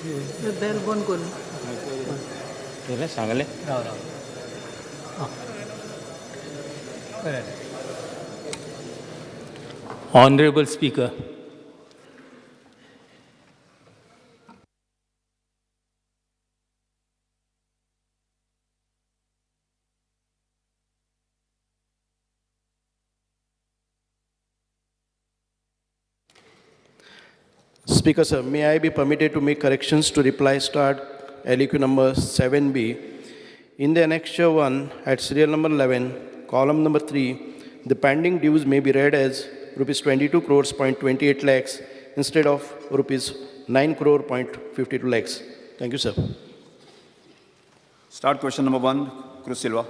Bell बंद करून सांगले Honorable Speaker, Speaker, sir, may I be permitted to make corrections to reply start LEQ number 7B? In the annexure 1 at serial number 11, column number 3, the pending dues may be read as rupees 22 crores point 28 lakhs instead of rupees 9 crore point 52 lakhs. Thank you, sir. Start question number 1, Cruz Silva.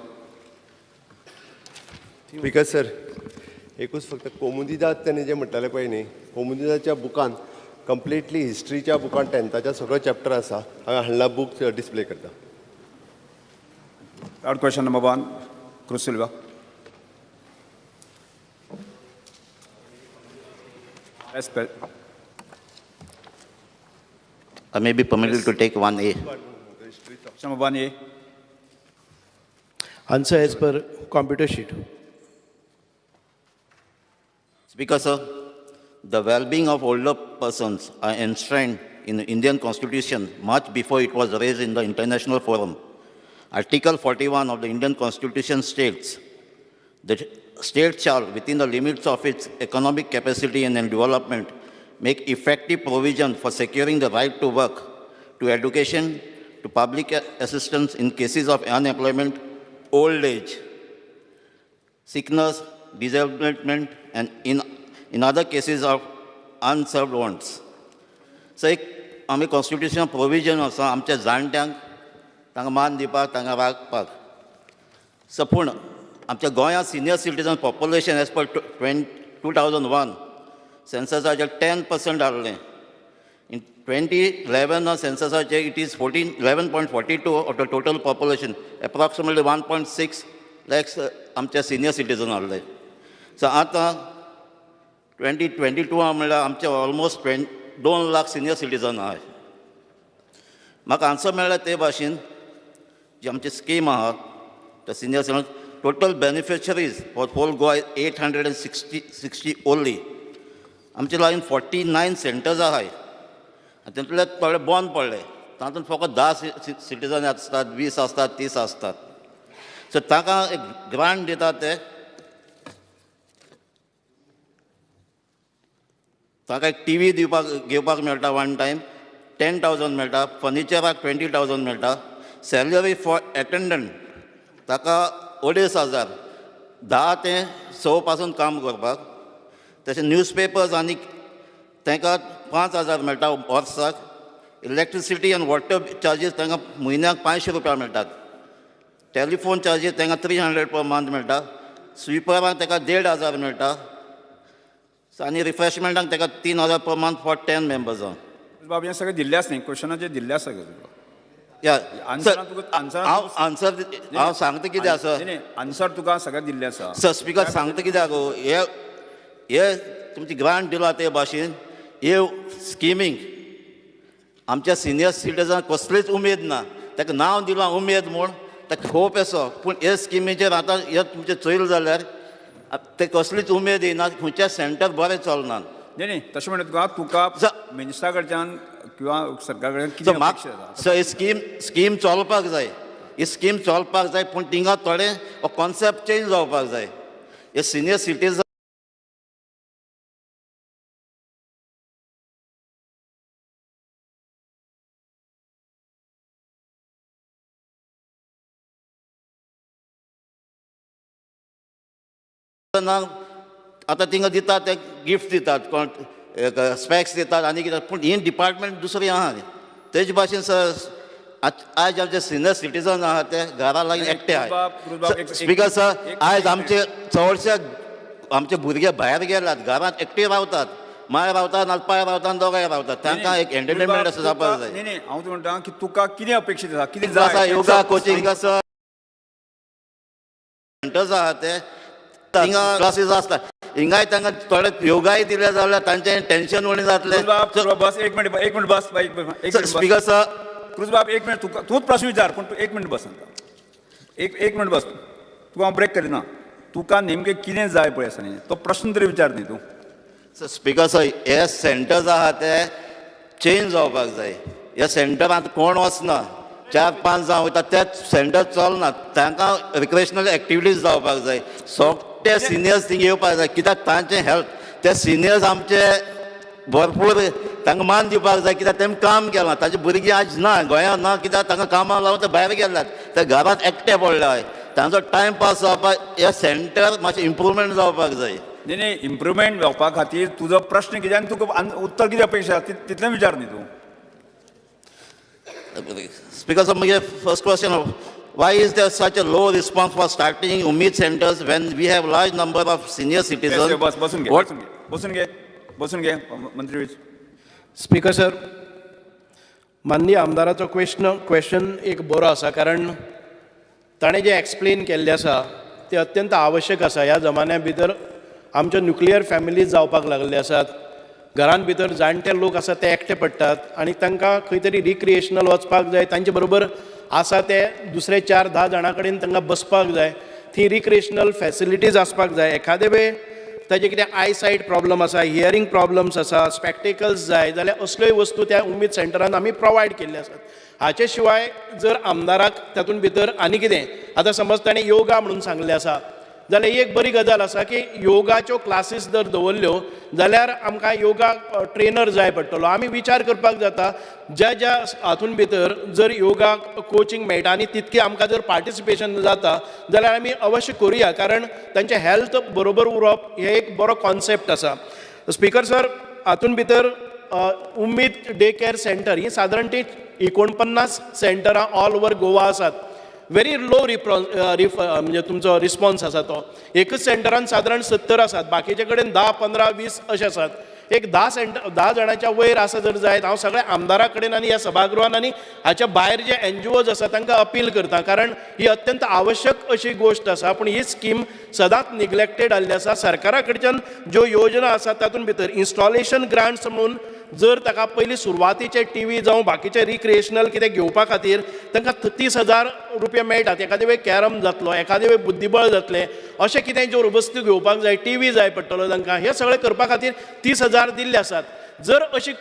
Speaker sir, एकूच फक्त कौमुदीदाद त्यांनी जे म्हटलेलें पळय न्ही, कौमुदीदाच्या बुकान completely हिस्ट्रीच्या बुकान 10th सगळो chapter आसा. हांगा हाडला बूक डिस्प्ले करता. Start question number 1, Cruz Silva. I may be permitted to take 1A. Question number 1A. Answer as per computer sheet. Speaker, sir, the well-being of older persons are enshrined in the Indian Constitution much before it was raised in the international forum. Article 41 of the Indian Constitution states that state shall, within the limits of its economic capacity and development, make effective provision for securing the right to work, to education, to public assistance in cases of unemployment, old age, sickness, disablement, and in other cases of unserved wants. So, एक आमी constitution provision आसा आमच्या जाणट्यांक तांकां मान दिवपाक तांकां वागपाक. सो पूण आमच्या गोंयांत senior citizen population as per 2001 सेन्ससाचें 10% आहलें. इन 2011 सेन्ससाचें it is 11.42 of the total population, approximately 1.6 lakhs आमचे सिनियर सिटीजन आहले. सो आतां 2022 म्हणल्यार आमचे ऑलमोस्ट 2 लाख सिनियर सिटीजन आहाय. म्हाका आन्सर मेळ्ळा ते भाशेन जी आमची स्कीम आहा त्या senior citizen total beneficiaries for whole Goa 860 only. आमचे लागीं 49 सेंटर्स आहाय. तातूंतले थोडे बंद पडले. तातूंत फकत 10 सिटीजन आसतात, 20 आसतात, 30 आसतात. सो ताका एक ग्रांट दितात ते ताका एक टी व्ही घेवपाक मेळटा वन टायम, 10,000 मेळटा, फर्निचराक 20,000 मेळटा, सॅलरी फॉर एटेंडंट ताका 2,500, 10 ते 6 पासून काम करपाक. तशें न्यूजपेपर्स आनी तांकां 5,000 मेळटा वर्साक. इलेक्ट्रिसिटी आनी वॉटर चार्जीस तांकां म्हयन्याक 500 रुपया मेळटात. टेलिफोन चार्जीस तांकां 300 पर मंथ मेळटा. स्विपराक ताका 1,500 मेळटा. आनी रिफ्रेशमेंटाक ताका 3,000 पर मंथ फॉर 10 मेंबर्स. बाबा हें सगळें दिल्लें आसा न्ही, क्वेश्चनाचेर दिल्लें आसा तुका. या आन्सर हांव सांगता कितें आसा. आन्सर तुका सगळें दिल्लें आसा. सर स्पिकर सांगता कित्याक हे तुमची ग्रांट दिला ते भाशेन हे स्किमीक आमच्या सिनियर सिटीजनाक कसलीच उमेद ना. ताका नांव दिलां उमेद म्हूण, ताका होप आसा. पूण हे स्किमीचेर आतां हे तुमचें चोयल जाल्यार ते कसलीच उमेद येना. खंयच्या सेंटर बरें चलनात. न्ही तशें म्हणटा तुका मिनिस्टरा कडच्यान किंवा सरकारा कडल्यान कितें अपेक्षा आसा? सर ही स्कीम चलपाक जाय. ही स्कीम चलपाक जाय, पूण थिंगा थोडे हो कॉन्सेप्ट चेंज जावपाक जाय. हे सिनियर सिटीजन आतां थिंगा दितात ते गिफ्ट दितात, कोण स्पॅक्स दितात आनी कितें. पूण ही डिपार्टमेंट दुसरी आहा. तेजे भाशेन सर आज आमचे सिनियर सिटीजन आहा ते घरा लागीं एकटे आहाय. स्पिकर सर आयज आमचे चडशे आमचे भुरगे भायर गेल्यात, घरांत एकटे रावतात. माय रावतात ना पाय रावतात, दोगांय रावतात. तांकां एक एंटरटेनमेंट असो जावपाक जाय. न्ही हांव तुका म्हणटा की तुका कितें अपेक्षीत आसा, कितें आसा जाय. योगा कोचिंग आसा, सेंटर्स आहा ते थिंगा क्लासीस आसतात. हिंगाय तांकां थोडे योगाय दिले जाल्यार तांचें टेन्शन उणें जातलें. बस एक मिनट बस स्पीकर सर, क्रुजबाब एक मिनट तूच प्रश्न विचार पूण तूं एक मिनट बस एक मिनट बस तुका हांव ब्रेक करिना. तुका नेमकें कितें जाय पळय आसा न्ही तो प्रश्न तरी विचार न्ही तूं. स्पीकर सर, हे सेंटर्स आहा ते चेंज जावपाक जाय. ह्या सेंटरांत कोण वचना, 4-5 जावं वयता ते सेंटर चलना, तांकां रिक्रेशनल एक्टिविटीज जावपाक जाय. सोगटे सिनियर्स थिंग येवपाक जाय, कित्याक तांचें हेल्थ ते सिनियर्स आमचे भरपूर तांकां मान दिवपाक जाय, कित्याक तेमी काम केलां. ताचे भुरगीं आज ना गोंयांत ना, कित्याक तांकां कामाक लागून ते भायर गेल्यात, ते घरांत एकटे पडल्यात. तांचो टायम पास जावपाक हे सेंटर मातशें इम्प्रुवमेंट जावपाक जाय. न्ही इम्प्रुवमेंट जावपा खातीर तुजो प्रश्न कितें आनी तुका उत्तर कितें अपेक्षा तितलें विचार न्ही तूं. Speaker, sir, my first question: why is there such a low response for starting Umid centers when we have large number of senior citizens? बसून घे मंत्री. स्पीकर सर, माननीय आमदाराचो क्वेश्चन एक बरो आसा, कारण ताणें जे एक्सप्लेन केल्लें आसा तें अत्यंत आवश्यक आसा. ह्या जमान्या भितर आमच्यो न्युक्लियर फॅमिलीज जावपाक लागले आसात. घरांत भितर जाणटे लोक आसात ते एकटे पडटात आनी तांकां खंय तरी रिक्रिएशनल वचपाक जाय, तांचे बरोबर आसा ते दुसरे 4-10 जाणां कडेन तांकां बसपाक जाय, थंय रिक्रिएशनल फॅसिलिटीज आसपाक जाय. एखादे वेळ ताजे कितें आयसायट प्रॉब्लम आसा, हियरींग प्रॉब्लम्स आसा, स्पॅक्टिकल्स जाय जाल्यार असल्योय वस्तू त्या उमेद सेंटरान आमी प्रोवायड केल्ले आसात. हाचे शिवाय जर आमदाराक तातूंत भितर आनी कितें, आतां समज ताणें योगा म्हणून सांगलें आसा जाल्यार एक बरी गजाल आसा की योगाच्यो क्लासीस जर दवरल्यो जाल्यार आमकां योगा ट्रेनर जाय पडटलो. आमी विचार करपाक जाता ज्या ज्या हातूंत भितर जर योगा कोचिंग मेळटा आनी तितकें आमकां जर पार्टिसिपेशन जाता जाल्यार आमी अवश्य करुया, कारण तांचें हेल्थ बरोबर उरप हे एक बरो कॉन्सेप्ट आसा. स्पीकर सर, हातूंत भितर उमेद डे केअर सेंटर ही सादारण 49 सेंटरां ऑल ओवर गोवा आसात. व्हेरी लो म्हणजे तुमचो रिस्पॉन्स आसा तो. एकच सेंटरान सादारण 70 आसात, बाकीचे कडेन 10, 15, 20 अशे आसात. एक 10 जाणांच्या वयर आसा जर जायत, हांव सगळ्या आमदारा कडेन आनी ह्या सभागृहान आनी हाच्या भायर जे NGOज आसा तांकां अपील करता, कारण ही अत्यंत आवश्यक अशी गोश्ट आसा. पूण ही स्कीम सदांच निग्लेक्टेड जाल्ली आसा. सरकारा कडच्यान ज्यो योजना आसात तातूंत भितर इन्स्टॉलेशन ग्रांट्स म्हणून जर ताका पयलीं सुरवातीचे टीव्ही जावं बाकीचे रिक्रिएशनल कितें घेवपा खातीर तांकां 30,000 रुपया मेळटात. एखादे वेळ कॅरम जातलो, एखादे वेळ बुद्धीबळ जातलें, अशें कितें ज्यो वस्तू घेवपाक जाय, टीव्ही जाय पडटलो तांकां, हे सगळें करपा खातीर 30,000 दिल्ले आसात. जर अशी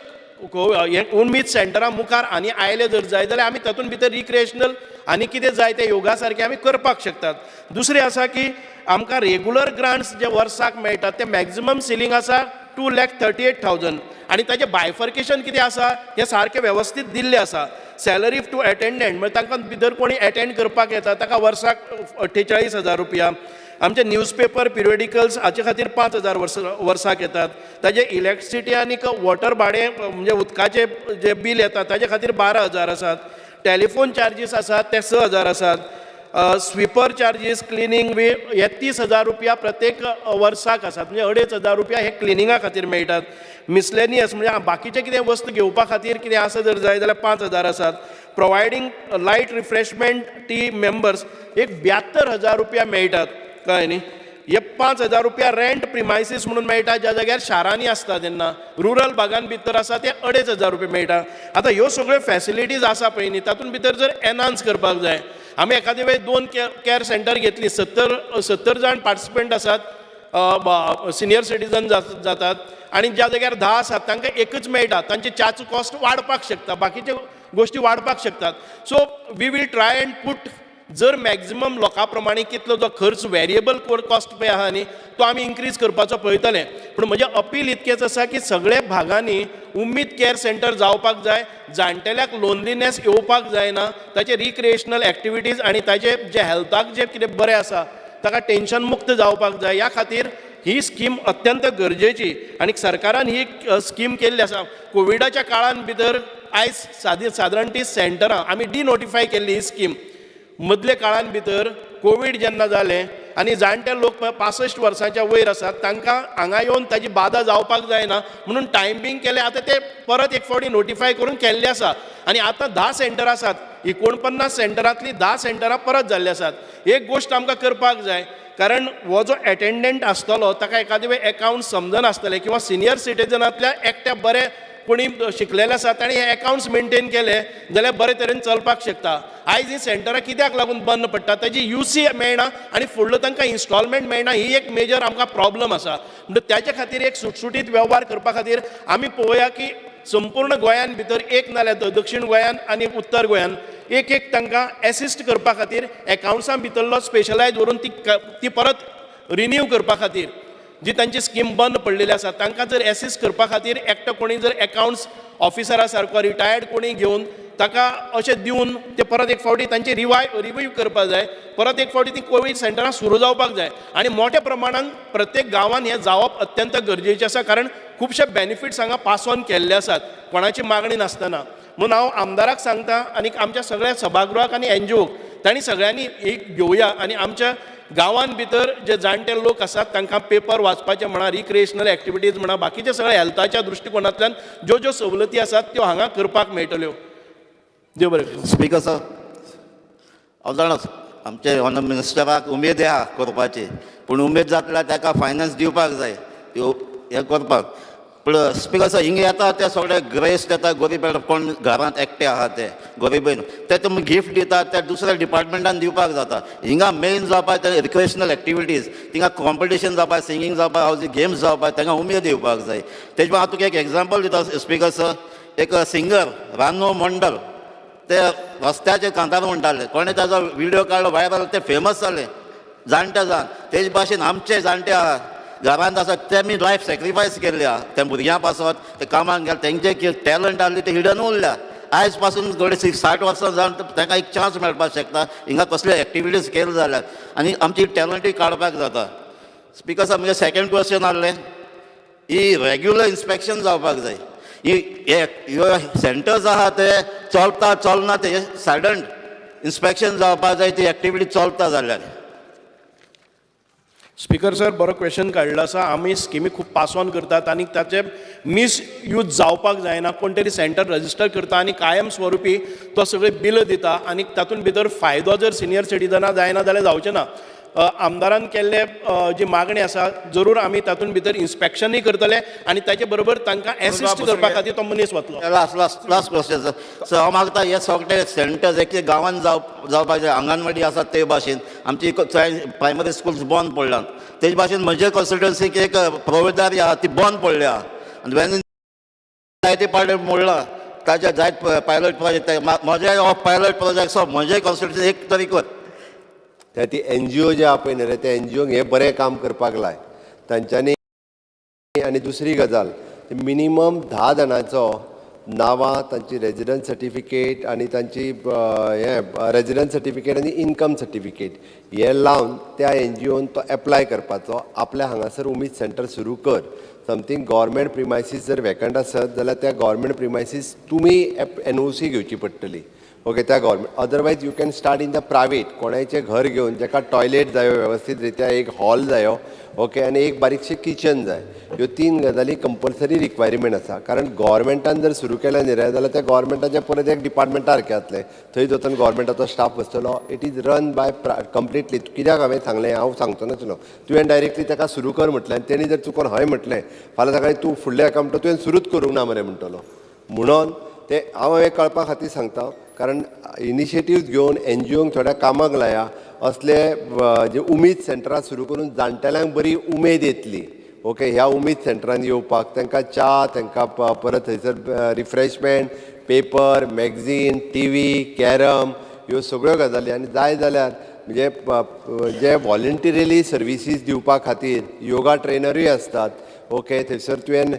उमेद सेंटरां मुखार आनी आयले जर जाय जाल्यार आमी तातूंत भितर रिक्रिएशनल आनी कितें जाय ते योगा सारकें आमी करपाक शकतात. दुसरें आसा की आमकां रेगुलर ग्रांट्स जे वर्साक मेळटात ते मॅक्झिमम सिलींग आसा 2,38,000 आनी ताचें बायफर्केशन कितें आसा हें सारकें वेवस्थीत दिल्लें आसा. सॅलरी टू एटेंडंट म्हणजे तांकां भितर कोणी एटेंड करपाक येता ताका वर्साक 48,000 रुपया. आमचे न्यूजपेपर पिरियडिकल्स हाचे खातीर 5,000 वर्साक येतात. ताजे इलेक्ट्रिसिटी आनी वॉटर भाडें म्हणजे उदकाचें जें बील येता ताचे खातीर 12,000 आसात. टॅलिफोन चार्जीस आसात ते 6,000 आसात. स्विपर चार्जीस, क्लिनींग हे 30,000 रुपया प्रत्येक वर्साक आसात, म्हणजे 2,500 रुपया हे क्लिनिंगा खातीर मेळटात. मिसलेनियस म्हणजे बाकीचे कितें वस्तू घेवपा खातीर कितें आसा जर जाय जाल्यार 5,000 आसात. प्रोवायडींग लायट रिफ्रेशमेंट टी मेंबर्स एक 72,000 रुपया मेळटात. कळ्ळें न्ही. हे 5,000 रुपया रेंट प्रिमायसीस म्हणून मेळटा ज्या जाग्यार शारांनी आसता तेन्ना. रुरल भागांत भितर आसा ते 2,500 रुपया मेळटा. आतां ह्यो सगळ्यो फॅसिलिटीज आसा पळय न्ही, तातूंत भितर जर एनहान्स करपाक जाय, आमी एखादे वेळ 2 केअर सेंटर घेतली, 70 जाण पार्टिसिपंट आसात, सिनियर सिटीजन जातात आनी ज्या जाग्यार 10 आसात तांकां एकच मेळटा, तांचे च्याचो कॉस्ट वाडपाक शकता, बाकीचे गोश्टी वाडपाक शकतात. So we will try and put जर मॅक्झिमम लोकां प्रमाणे कितलो जो खर्च वेरिएबल कॉस्ट पळय आहा न्ही तो आमी इन्क्रीज करपाचो पळयतले. पूण म्हजें अपील इतकेंच आसा की सगळे भागांनी उमेद केअर सेंटर जावपाक जाय. जाणटेल्याक लोनलीनेस येवपाक जायना, ताचे रिक्रिएशनल एक्टिविटीज आनी ताचे जे हेल्थाक जे कितें बरें आसा ताका टेन्शन मुक्त जावपाक जाय. ह्या खातीर ही स्कीम अत्यंत गरजेची आनी सरकारान ही स्कीम केल्ली आसा. कोविडाच्या काळान भितर आयज सादारण 30 सेंटरां आमी डिनोटिफाय केल्ली ही स्कीम. मदले काळान भितर कोवीड जेन्ना जालें आनी जाणटे लोक 65 वर्सांच्या वयर आसात तांकां हांगा येवन ताजी बाधा जावपाक जायना म्हणून टायमींग केलें. आतां ते परत एक फावटी नोटिफाय करून केल्ले आसा आनी आतां 10 सेंटर आसात. 49 सेंटरांतलीं 10 सेंटरां परत जाल्ली आसात. एक गोश्ट आमकां करपाक जाय कारण हो जो एटेंडंट आसतलो ताका एखादे वेळ अकाउंट समजनासतले किंवा सिनियर सिटीजनांतल्या एकट्या बरे कोणी शिकलेले आसा ताणी हे अकाउंट्स मेंटेन केले जाल्यार बरे तरेन चलपाक शकता. आयज ही सेंटरां कित्याक लागून बंद पडटा ताजी UC मेळना आनी फुडलो तांकां इन्स्टॉलमेंट मेळना ही एक मेजर आमकां प्रॉब्लम आसा. म्हणटच त्याच्या खातीर एक सुटसुटीत वेव्हार करपा खातीर आमी पळोवया की संपूर्ण गोंयान भितर एक नाल्यार दक्षिण गोंयान आनी उत्तर गोंयान एक तांकां एसिस्ट करपा खातीर एकाउंट्सां भितरलो स्पेशलायज व्हरून ती परत रिन्यू करपा खातीर जी तांची स्कीम बंद पडलेली आसा तांकां जर एसिस्ट करपा खातीर एकटो कोणी जर अकाउंट्स ऑफिसरा सारको रिटायर्ड कोणी घेवन ताका अशें दिवन ते परत एक फावटी तांची रिव्यू करपाक जाय. परत एक फावटी ती कोवीड सेंटरां सुरू जावपाक जाय आनी मोठ्या प्रमाणान प्रत्येक गांवांत हें जावप अत्यंत गरजेचें आसा कारण खुबशे बेनिफिट्स हांगा पास ऑन केल्ले आसात कोणाची मागणी नासतना. म्हणून हांव आमदाराक सांगता आनी आमच्या सगळ्या सभागृहाक आनी NGOक तांणी सगळ्यांनी एक घेवया आनी आमच्या गांवांत भितर जे जाणटे लोक आसात तांकां पेपर वाचपाचे म्हणा रिक्रिएशनल एक्टिविटीज म्हणा बाकीचे सगळे हेल्थाच्या दृश्टिकोनांतल्यान ज्यो सवलती आसात त्यो हांगा करपाक मेळटल्यो. देव बरें करूं. स्पीकर सर हांव जाणाच आमचे ऑनर मिनिस्टराक उमेद आहा करपाची पूण उमेद जातल्यार ताका फायनान्स दिवपाक जाय हें करपाक. पूण स्पीकर सर हिंगा येता ते सगळे ग्रेस्ट येता गरीब कोण घरांत एकटे आहा ते गरीबीन ते तुमी गिफ्ट दितात ते दुसऱ्या डिपार्टमेंटान दिवपाक जाता. हिंगा मेन जावपाक ते रिक्रिएशनल एक्टिविटीज तिंगा कॉम्पिटिशन जावपाक सिंगींग जावपाक हावजी गेम्स जावपाक तांकां उमेद येवपाक जाय. तेजे हांव तुका एक एग्जाम्पल दिता स्पीकर सर. एक सिंगर रानो मंडल ते रस्त्याचे कांतार म्हणटाले कोणें ताजो व्हिडिओ काडलो व्हायरल ते फेमस जाले जाणटे जावन. तेजे भाशेन आमचे जाणटे आहा घरांत आसा तेमी लायफ सॅक्रिफायस केल्ले आहा त्या भुरग्यां पासत ते कामाक गेले तेंचे टॅलंट आहले ते हिडन उरल्या. आयज पासून थोडे 60 वर्सां जावन तांकां एक चान्स मेळपाक शकता हिंगा कसले एक्टिविटीज केल्यो जाल्यार आनी आमची टॅलंटूय काडपाक जाता. स्पीकर सर म्हजें सेकंड क्वेश्चन आहलें ही रेग्युलर इन्स्पेक्शन जावपाक जाय. ह्यो सेंटर्स आहा ते चलता चलना ते सडन इन्स्पेक्शन जावपाक जाय ती एक्टिविटी चलता जाल्यार. स्पीकर सर बरो क्वेश्चन काडलो आसा. आमी स्किमी खूब पास ऑन करतात आनी ताचे मिसयूज जावपाक जायना. कोण तरी सेंटर रजिस्टर करता आनी कायम स्वरुपी तो सगळे बिल दिता आनी तातूंत भितर फायदो जर सिनियर सिटीजनां जायना जाल्यार जावचें ना. आमदारान केल्ले जी मागणी आसा जरूर आमी तातूंत भितर इन्स्पेक्शनूय करतले आनी ताचे बरोबर तांकां एसिस्ट करपा खातीर तो मनीस वतलो. लास्ट क्वेश्चन सर हांव मागता हे सगळे सेंटर्स एक गांवांत जावपाक जाय. अंगणवाडी आसात ते भाशेन आमची प्रायमरी स्कुल्स बंद पडल्यात तेजे भाशेन म्हजे कन्सल्टन्सीक एक प्रोविदारी आहा ती बंद पडल्या आनी वेन जायते पार्ट मोडला ताचे जायत पायलट प्रोजेक्ट म्हजे हो पायलट प्रोजेक्ट सो म्हजे कन्सल्टन्सी एक तरी कर. त्या ती NGO जे आहा पळय न्ही रे त्या NGOक हे बरें काम करपाक लाय तांच्यांनी. आनी दुसरी गजाल मिनिमम 10 जाणांचो नांवां तांची रेजिडंट सर्टिफिकेट आनी तांची हे रेजिडंट सर्टिफिकेट आनी इनकम सर्टिफिकेट हे लावन त्या NGOन तो एप्लाय करपाचो. आपल्या हांगासर उमेद सेंटर सुरू कर. समथींग गव्हर्मेंट प्रिमायसीस जर वेकंट आसत जाल्यार त्या गव्हर्मेंट प्रिमायसीस तुमी NOC घेवची पडटली. ओके त्या government otherwise you can start in the private कोणाचें घर घेवन जाका टॉयलेट जायो वेवस्थीत रित्या एक हॉल जायो ओके आनी एक बारीकशें किचन जाय. ह्यो 3 गजाली कंपल्सरी रिक्वायरमेंट आसा. कारण गव्हर्मेंटान जर सुरू केलें न्ही रे जाल्यार त्या गव्हर्मेंटाचें परत एक डिपार्टमेंटा सारकें जातलें. थंय वचून गव्हर्मेंटाचो स्टाफ बसतलो. It is run by completely. कित्याक हांवें सांगलें हांव सांगचो नासलो तुवें डायरेक्टली ताका सुरू कर म्हटलें आनी तेणी जर चुकून हय म्हटलें फाल्यां सकाळीं तूं फुडलें अकावंट तुवें सुरूच करूंक ना मरे म्हणटलो. म्हणून ते हांव हे कळपा खातीर सांगता कारण इनिशिएटिव्ज घेवन NGOंक थोड्या कामाक लाया. असले जे उमेद सेंटरां सुरू करून जाणटेल्यांक बरी उमेद येतली. ओके ह्या उमेद सेंटरांनी येवपाक तांकां च्या तांकां परत थंयसर refreshment paper magazine TV carrom ह्यो सगळ्यो गजाली आनी जाय जाल्यार म्हणजे जे वॉलंटियरली सर्विसीस दिवपा खातीर योगा ट्रेनरूय आसतात. ओके थंयसर तुवें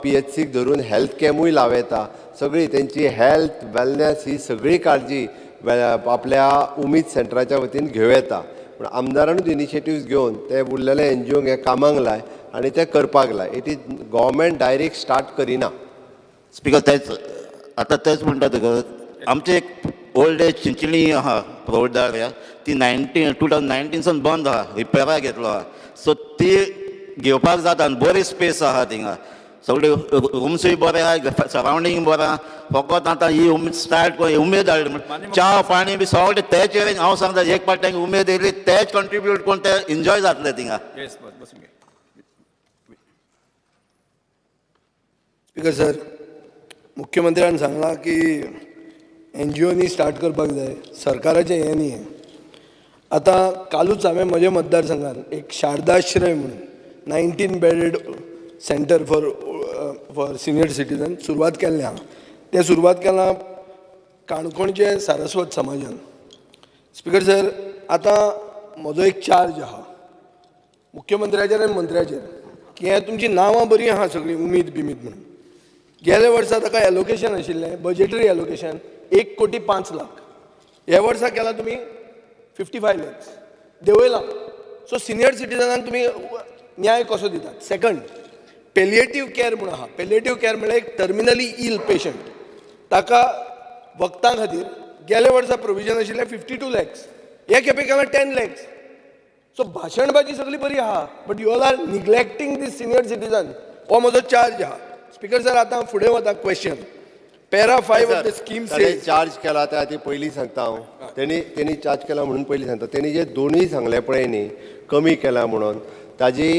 PHCक धरून हेल्थ कॅम्पूय लावयता. सगळी तेंची हेल्थ वेलनेस ही सगळी काळजी आपल्या उमेद सेंटराच्या वतीन घेवं येता. पूण आमदारानूच इनिशिएटिव्ज घेवन ते उरलेले NGOंक हे कामाक लाय आनी ते करपाक लाय. It is government direct start करिना. स्पीकर तेच आतां तेच म्हणटा तुका आमचे एक ओल्ड एज चिंचणी आहा प्रोविदार ती 2019 सावन बंद आहा रिपेराक घेतलो आहा. सो ती घेवपाक जाता आनी बरी स्पेस आहा थिंगा. सगळे रूम्सूय बरे आहा, सरावंडींग बरें आहा. फकत आतां ही उमेद स्टार्ट उमेद हाडली च्या पाणी बी सगळे तेचेर हांव सांगता एक पाट तांकां उमेद येयली तेच कंट्रिब्यूट करून ते एन्जॉय जातले थिंगा. येस बसून घे. स्पीकर सर, मुख्यमंत्र्यान सांगलां की NGOनी स्टार्ट करपाक जाय, सरकाराचें हें न्ही. आतां कालूच हांवें म्हज्या मतदारसंघात एक शारदाश्रय म्हणून 19 bedded centre for senior citizen सुरवात केल्लें आहा. तें सुरवात केलां काणकोणचे सारस्वत समाजान. स्पीकर सर, आतां म्हजो एक चार्ज आहा मुख्यमंत्र्याचेर आनी मंत्र्याचेर की हें तुमची नांवां बरीं आहा सगळीं उमीद बिमीद म्हणून. गेल्या वर्सा ताका एलोकेशन आशिल्लें, बजेटरी एलोकेशन 1,05,00,000. ह्या वर्सा केलां तुमी 55 lakhs देंवयलां. सो सिनियर सिटीजनांक तुमी न्याय कसो दितात? सेकंड, पेलिएटीव केअर म्हणून आहा. पेलिएटीव केअर म्हळ्यार एक टर्मिनली इल पेशंट, ताका वखदां खातीर गेल्या वर्सा प्रोविजन आशिल्लें 52 lakhs. हे खेपे केलां 10 lakhs. सो भाशणबाजी सगळी बरी आहा, but you all are neglecting the senior citizen. हो म्हजो चार्ज आहा. स्पीकर सर, आतां फुडें वता question. Para 5 of the scheme says charge केला ते आतां पयलीं सांगता हांव. तेणी चार्ज केला म्हणून पयलीं सांगता. तेणी जे दोनूय सांगले पळय न्ही कमी केला म्हणून, ताजी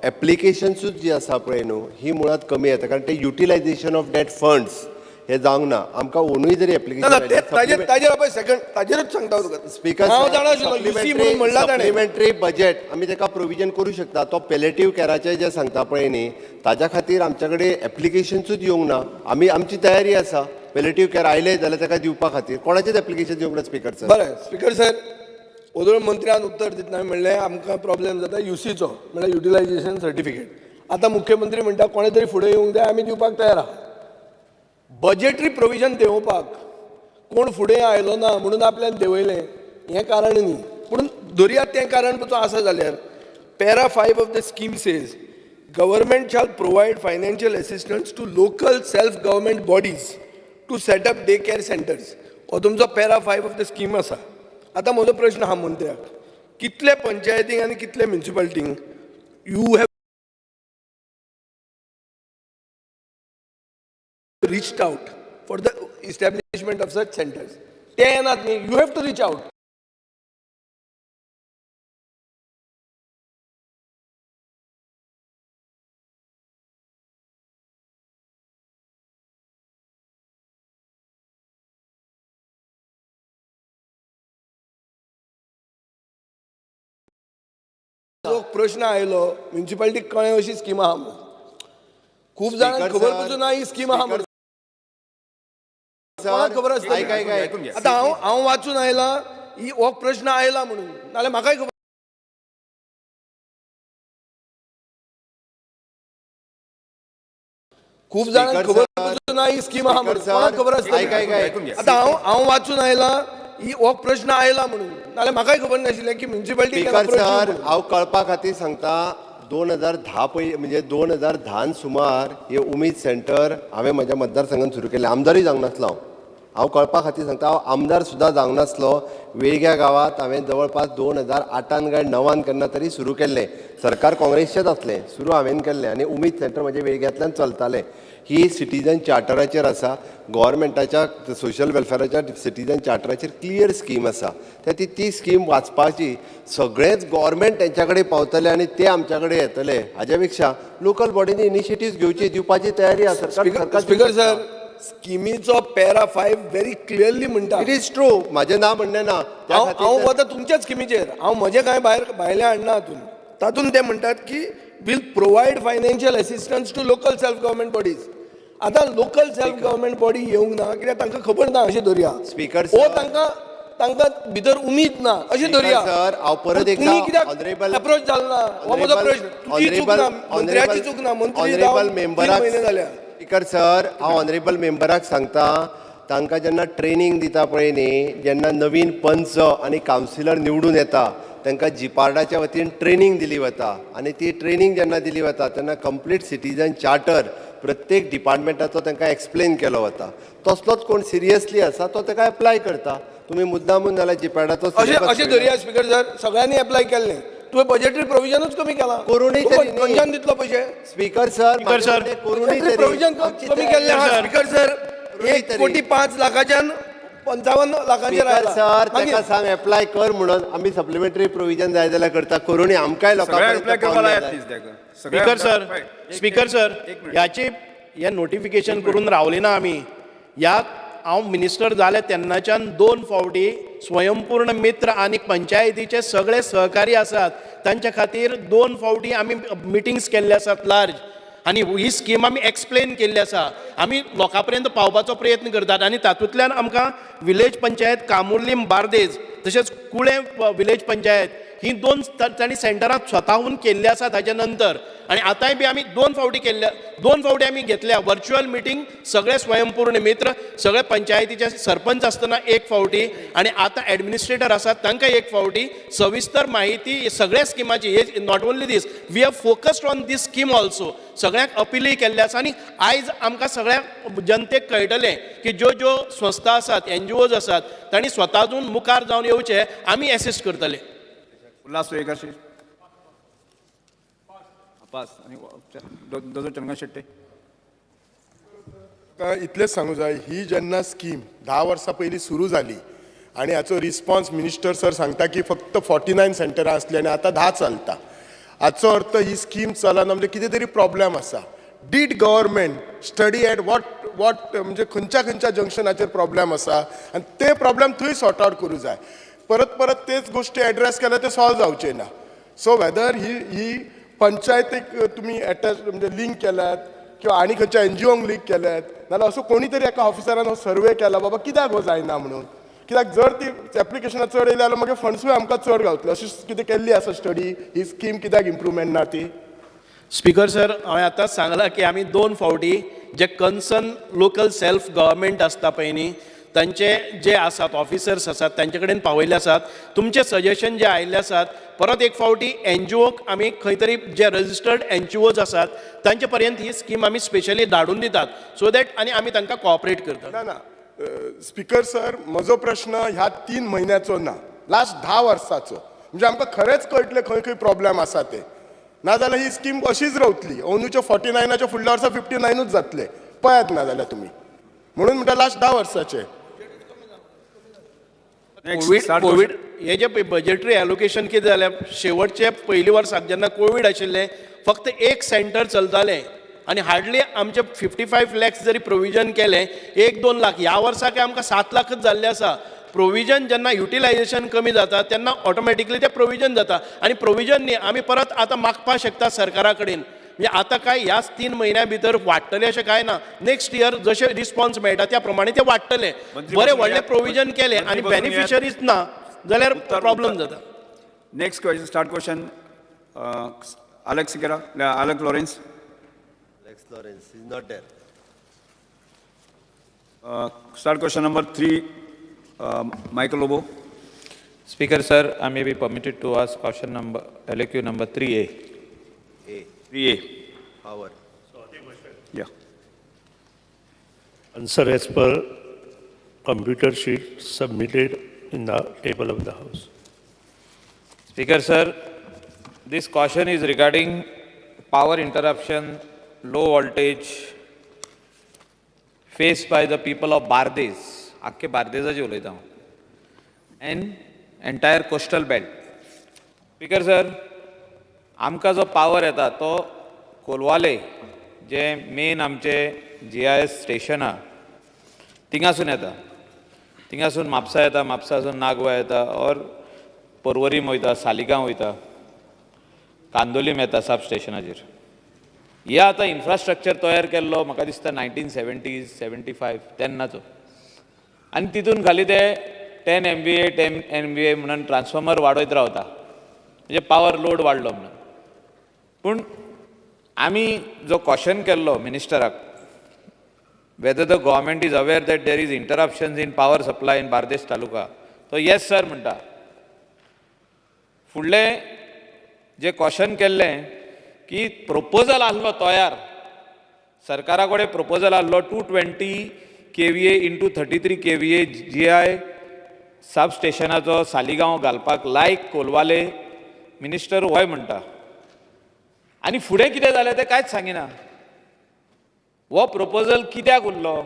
एप्लिकेशन्सूच जी आसा पळय न्हू ही मुळात कमी येता. कारण ते युटिलायझेशन ऑफ डेट फंड्स हे जावंक ना. आमकां ओनूय जरी एप्लिकेशन ताजेरूच सांगता तुका. स्पीकर सप्लिमेंटरी बजेट आमी ताका प्रोविजन करूं शकता. तो पेलेटिव्ह कॅराचें जें सांगता पळय न्ही ताज्या खातीर आमच्या कडेन एप्लिकेशन्सूच येवंक ना. आमची तयारी आसा. पेलेटिव्ह कॅर आयले जाल्यार ताका दिवपा खातीर कोणाचेच एप्लिकेशन येवंक ना. स्पीकर सर, बरें. स्पीकर सर, ओदोळ मंत्र्यान उत्तर दितना म्हणलें आमकां प्रॉब्लेम जाता युसीचो, म्हणल्यार युटिलायझेशन सर्टिफिकेट. आतां मुख्यमंत्री म्हणटा कोणे तरी फुडें येवंक जाय, आमी दिवपाक तयार आहा. बजेटरी प्रोविजन देंवोवपाक कोण फुडें आयलो ना म्हणून आपल्यान देंवयलें हें कारण न्ही. पूण धरयात तें कारण तुमचो आसा जाल्यार para 5 of the scheme says government shall provide financial assistance to local self government bodies to set up day care centres. हो तुमचो पॅरा 5 ऑफ द स्कीम आसा. आतां म्हजो प्रश्न आहा मंत्र्याक, कितले पंचायतींक आनी कितले म्युनिसिपालिटींक you have reached out for the establishment of such centers? They are not me. You have to reach out. प्रश्न आयलो म्युनिसिपालिटीक कळ्ळें अशी स्कीम आहा म्हणून. खूब जाणांक खबर पसून ना ही स्कीम आहा म्हणून. खबर आसता. आतां हांव वाचून आयला ही हो प्रश्न आयला म्हणून, नाल्यार म्हाकाय खबर. खूब जाणांक खबर पसून ना ही स्कीम आहा म्हणून. खबर आसता. आतां हांव वाचून आयला ही हो प्रश्न आयला म्हणून, नाल्यार म्हाकाय खबर नाशिल्लें की म्युनिसिपालिटी. सर, हांव कळपा खातीर सांगता 2010 म्हणजे 2010 सुमार हे उमेद सेंटर हांवें म्हज्या मतदारसंघात सुरू केलें. आमदारूय जावंक नासलो हांव कळपा खातीर सांगता. हांव आमदार सुद्दां जावंक नासलो. वेळग्या गांवांत हांवें जवळपास 2008 काय 2009 केन्ना तरी सुरू केल्लें. सरकार काँग्रेसचेंच आसलें, सुरू हांवें केल्लें आनी उमेद सेंटर म्हजे वेळग्यांतल्यान चलतालें. ही सिटीजन चार्टराचेर आसा. गव्हर्मेंटाच्या सोशल वेलफेअराच्या सिटीजन चार्टराचेर क्लियर स्कीम आसा. ती स्कीम वाचपाची सगळेंच गव्हर्मेंट तेंच्या कडेन पावतले आनी ते आमच्या कडेन येतले. हाज्या पेक्षा लोकल बॉडीनी इनिशिएटिव्ह घेवची, दिवपाची तयारी आसा. स्पीकर सर, स्किमीचो पॅरा 5 व्हेरी क्लियरली म्हणटा. It is true. म्हजें ना म्हणणें ना. हांव वता तुमच्याच स्किमीचेर. हांव म्हजें कांय भायलें हाडना हातून. तातूंत ते म्हणटात की will provide financial assistance to local self government bodies. आतां लोकल सेल्फ गव्हर्मेंट बॉडी येवंक ना कित्याक तांकां खबर ना अशें धरया. स्पीकर हो तांकां भितर उमीद ना अशें धरया. सर, हांव परत एकदा ऑनरेबल अप्रोच जालो ना. हो म्हजो प्रश्न. तुजी चूक ना, मंत्र्याची चूक ना. ऑनरेबल मेंबराक स्पीकर सर, हांव ऑनरेबल मेंबराक सांगता तांकां जेन्ना ट्रेनींग दिता पळय न्ही, जेन्ना नवीन पंच आनी कावन्सिलर निवडून येता तांकां जिपार्डाच्या वतीन ट्रेनींग दिली वता आनी ती ट्रेनींग जेन्ना दिली वता तेन्ना कंप्लीट सिटीजन चार्टर प्रत्येक डिपार्टमेंटाचो तांकां एक्सप्लेन केलो वता. तसलोच कोण सिरियसली आसा तो ताका एप्लाय करता. तुमी मुद्दामून नाल्यार जिपार्डाचो अशें धरया. स्पीकर सर, सगळ्यांनी एप्लाय केल्लें तुवें बजेटरी प्रोविजनूच कमी केला. करूनय तूं तरी न्ही. खंयच्यान दितलो पयशे? Speaker sir speaker sir. करूनय तरी प्रोविजन कमी केल्लें आहा स्पीकर सर. तरी. 1,05,00,000च्यान 55 लाखांचेर स्पीकर आयला. सर मागीर ताका सांग एप्लाय कर म्हणून आमी सप्लिमेंटरी प्रोविजन जाय जाल्यार करता करूनय आमकांय सगळ्या लोकांक अप्लाय करपा लायात प्लीज ताका. स्पीकर सर, स्पीकर सर, ह्याची हे नोटिफिकेशन करून रावले ना आमी. ह्या हांव मिनिस्टर जाले तेन्नाच्यान 2 फावटी स्वयंपूर्ण मित्र आनी पंचायतीचे सगळे सहकारी आसात तांच्या खातीर 2 फावटी आमी मिटिंग्स केल्ले आसात लार्ज. आनी ही स्कीम आमी एक्सप्लेन केल्ली आसा. आमी लोकां पर्यंत पावपाचो प्रयत्न करतात आनी तातूंतल्यान आमकां विलेज पंचायत कामुर्लीम बार्देज तशेंच कुळें विलेज पंचायत ही 2 तांणी सेंटरां स्वताहून केल्ली आसा ताच्या नंतर. आनी आतांय बी आमी 2 फावटी केल्ल्या 2 फावटी आमी घेतल्या वर्च्युअल मिटींग सगळे स्वयंपूर्ण मित्र सगळे पंचायतीचे सरपंच आसतना 1 फावटी आनी आतां एडमिनिस्ट्रेटर आसात तांकां 1 फावटी सविस्तर माहिती सगळ्या स्किमाची. हे not only this we have focused on this scheme also. सगळ्यांक अपीलय केल्ले आसा आनी आयज आमकां सगळ्या जनतेक कळटलें की ज्यो संस्था आसात NGOs आसात तांणी स्वताजून मुखार जावन येवचे. आमी एसिस्ट करतले. उल्हास वेगाशी पास आणि दोजो चंद्रकांत शेट्टे. इतलेंच सांगू जाय ही जेन्ना स्कीम 10 वर्सां पयलीं सुरू जाली आनी हाचो रिस्पॉन्स मिनिस्टर सर सांगता की फक्त 49 सेंटरां आसली आनी आतां 10 चलता. हाचो अर्थ ही स्कीम चलना म्हणजे कितें तरी प्रॉब्लेम आसा. Did government study at what म्हणजे खंयच्या जंक्शनाचेर प्रॉब्लेम आसा आनी ते प्रॉब्लेम थंय सॉर्ट आवट करूं जाय. परत तेच गोष्टी एड्रेस केल्यार ते सॉल्व जावचे ना. सो वेदर ही पंचायतीक तुमी एटॅच म्हणजे लिंक केल्यात किंवा आनी खंयच्या NGOंक लिंक केल्यात नाल्यार असो कोणी तरी एका ऑफिसरान हो सर्वे केला बाबा कित्याक हो जायना म्हणून. कित्याक जर ती एप्लिकेशनां चड येयली जाल्यार मागीर फंड्सूय आमकां चड गावतले. अशी कितें केल्ली आसा स्टडी ही स्कीम कित्याक इम्प्रुवमेंट ना ती. स्पीकर सर, हांवें आतांच सांगलां की आमी 2 फावटी जे कन्सर्न लोकल सेल्फ गव्हर्मेंट आसता पळय न्ही तांचे जे आसात ऑफिसर्स आसात तांचे कडेन पावयल्ले आसात. तुमचे सजेशन जे आयिल्ले आसात परत 1 फावटी NGOक आमी खंय तरी जे रजिस्टर्ड NGOs आसात तांचे पर्यंत ही स्कीम आमी स्पेशली धाडून दितात सो दॅट आनी आमी तांकां कॉपरेट करतात. ना स्पीकर सर, म्हजो प्रश्न ह्या 3 म्हयन्याचो ना, लास्ट 10 वर्साचो. म्हणजे आमकां खरेंच कळटलें खंय खंय प्रॉब्लेम आसा ते. नाजाल्यार ही स्कीम अशीच रावतली. अंदूच्या 49च्या फुडल्या वर्सा 59ूच जातले. पळयात ना जाल्यार तुमी. म्हणून म्हणटा लास्ट 10 वर्साचे. कोविड हे जे बजेटरी एलोकेशन कितें जालें शेवटचे पयली वर्साक जेन्ना कोविड आशिल्लें फक्त 1 सेंटर चलतालें आनी हार्डली आमचे 55 लॅक्स जरी प्रोविजन केलें 1-2 लाख. ह्या वर्साक आमकां 7 लाखच जाल्ले आसा. प्रोविजन जेन्ना युटिलायझेशन कमी जाता तेन्ना ऑटोमॅटिकली ते प्रोविजन जाता आनी प्रोविजन न्ही आमी परत आतां मागपाक शकता सरकारा कडेन. म्हणजे आतां काय ह्याच 3 म्हयन्या भितर वाडटले अशें काय ना. नेक्स्ट इयर जशे रिस्पॉन्स मेळटा त्या प्रमाणे ते वाडटले. बरे व्हडले प्रोविजन केले आनी बेनिफिशरीज ना जाल्यार प्रॉब्लेम जाता. Next question start question Alex Siqueira, Alex Lawrence. Alex Lawrence is not there. Start question number 3, Michael Lobo. Speaker, sir, I may be permitted to ask question number, LAQ number 3A. 3A. Power. Yeah. Answer as per computer sheet submitted in the table of the House. Speaker, sir, this caution is regarding power interruption, low voltage faced by the people of Bardes, आख्खे बार्देजाचे उलयता हांव, and entire coastal belt. Speaker, sir, आमकां जो power येता तो कोलवाले जे main आमचे GIS station आहा थिंगासून येता. थिंगासून म्हापसा येता, म्हापसासून नागवा येता और पर्वरीम वयता, सालिगांव वयता, कांदोलीम येता सब स्टेशनाचेर. हे आतां इन्फ्रास्ट्रक्चर तयार केल्लो म्हाका दिसता 1970s 75 तेन्नाचो आनी तितून खाली ते 10 MVA 10 MVA म्हणून ट्रान्सफॉर्मर वाडयत रावता म्हणजे पावर लोड वाडलो म्हणून. पूण आमी जो क्वेश्चन केल्लो मिनिस्टराक whether the government is aware that there is interruptions in power supply in Bardesh तालुका, तो yes sir म्हणटा. फुडले जे क्वेश्चन केल्लें की प्रोपोजल आहलो तयार सरकारा कडेन प्रोपोजल आहलो 220 KVA into 33 KVA GI सब स्टेशनाचो सालिगांव घालपाक लायक कोलवाले मिनिस्टर होय म्हणटा आनी फुडें कितें जालें तें कांयच सांगिना. हो प्रपोजल कित्याक उरलो?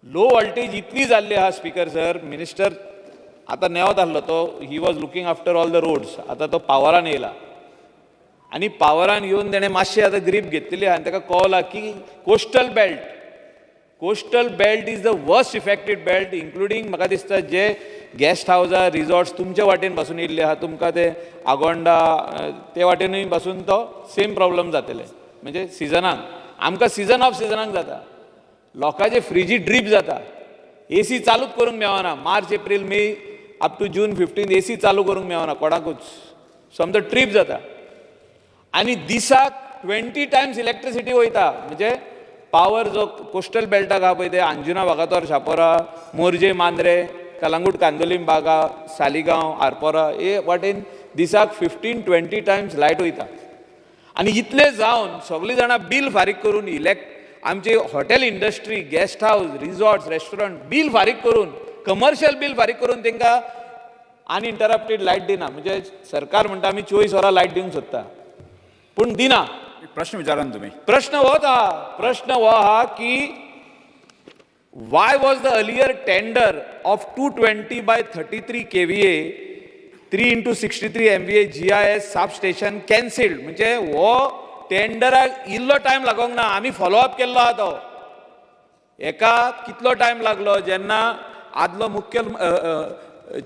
लो वोल्टेज इतली जाल्ली आहा स्पीकर सर, मिनिस्टर आतां नेवत आहलो तो, he was looking after all the roads, आतां तो पावरान येयला आनी पावरान येवन ताणें मातशें आतां ग्रीप घेतलेली आहा आनी ताका कळलां की coastal belt is the worst affected belt, including म्हाका दिसता जे गेस्ट हावजां रिजॉर्ट्स तुमचे वाटेन पासून येयल्ले आहा, तुमकां ते आगोंडा ते वाटेनूय पासून तो सेम प्रॉब्लम जातले. म्हणजे सिजनाक आमकां सीजन ऑफ सिजनाक जाता, लोकांचे फ्रिजी ड्रीप जाता, एसी चालूच करूंक मेळना, मार्च एप्रील मे अप टू जून 15 एसी चालू करूंक मेळना कोणाकूच, समजा ट्रीप जाता आनी दिसाक 20 टायम्स इलेक्ट्रिसिटी वयता. म्हणजे पावर जो कोस्टल बेल्टाक आहा पळय ते अंजुना वागातोर शापोरा, मोरजे मांद्रे, कलंगूट कांदोलीम बागा, सालिगांव आरपोरा हे वाटेन दिसाक 15-20 टायम्स लायट वयता. आनी इतले जावन सगळीं जाणां बील फारीक करून आमची hotel industry, guest house, resorts, restaurant bill फारीक करून, कमर्शियल बील फारीक करून तांकां अनइंटरप्टेड लायट दिना. म्हणजे सरकार म्हणटा आमी 24 वरां लायट दिवंक सोदता पूण दिना. प्रश्न विचारा ना तुम्ही. प्रश्न हो आहा की why was the earlier tender of 220 by 33 kVA 3 into 63 MVA GIS substation cancelled? म्हणजे हो टेंडराक इल्लो टायम लागोंक ना, आमी फॉलो अप केल्लो आहा तो. एका कितलो टायम लागलो जेन्ना आदलो मुख्य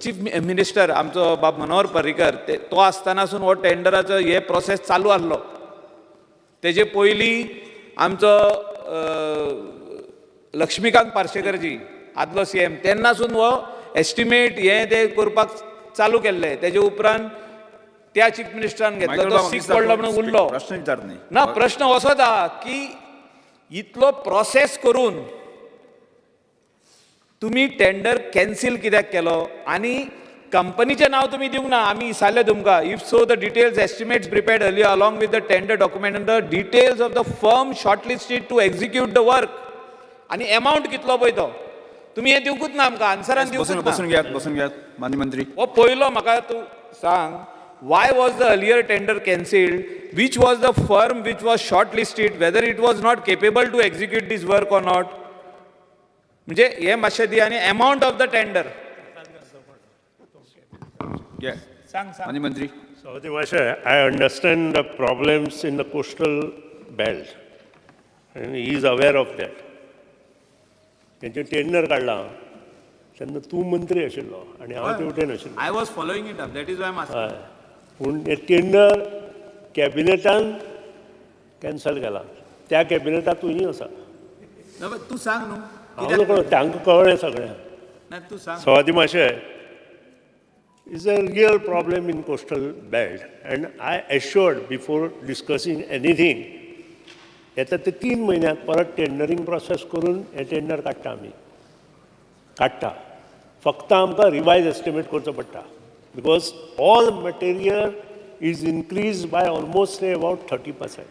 चीफ मिनिस्टर आमचो बाब मनोहर पर्रीकर तो आसतनासून हो टेंडराचो हे प्रोसेस चालू आसलो. तेजे पयलीं आमचो लक्ष्मीकांत पार्सेकरजी आदलो CM तेन्नासून हो एस्टिमेट हे ते करपाक चालू केल्ले. तेजे उपरांत त्या चीफ मिनिस्टरान घेतलो तो सीक पडलो म्हणून उरलो. प्रश्न विचार न्ही ना, प्रश्न असोच आहा की इतलो प्रोसेस करून तुमी टेंडर कॅन्सील कित्याक केलो आनी कंपनीचें नांव तुमी दिवंक ना. आमी विचारलें तुमकां, if so the details estimates prepared earlier along with the tender document and the details of the firm shortlisted to execute the work आनी अमावंट कितलो पळय तो तुमी हे दिवंकूच ना आमकां, आन्सरान दिवंकूच ना. बसून घेयात माननीय मंत्री. हो पयलो म्हाका तूं सांग, why was the earlier tender cancelled, which was the firm which was shortlisted, whether it was not capable to execute this work or not. म्हणजे हे मातशें दी आनी अमाउंट ऑफ द टेंडर सांग. माननीय मंत्री. So the Masha, I understand the problems in the coastal belt, and he is aware of that. त्यांचे tender काढला तेन्ना तूं मंत्री आशिल्लो आनी हांव तेवटेन आशिल्लो. I was following it up, that is why I'm asking. हय, पूण हे टेंडर कॅबिनेटान कॅन्सल केला. त्या कॅबिनेटात तूंय आसा. ना पण तू सांग न्हू हांव नकळो, तांकां कळ्ळें सगळें. ना तू सांग. स्वाती माशे is a real problem in coastal belt, and I assured before discussing anything येता ते 3 म्हयन्यांत परत टेंडरींग प्रोसेस करून हे टेंडर काडटा आमी. काडटा, फक्त आमकां रिवायज एस्टिमेट करचो पडटा, because all material is increase by almost say about 30%.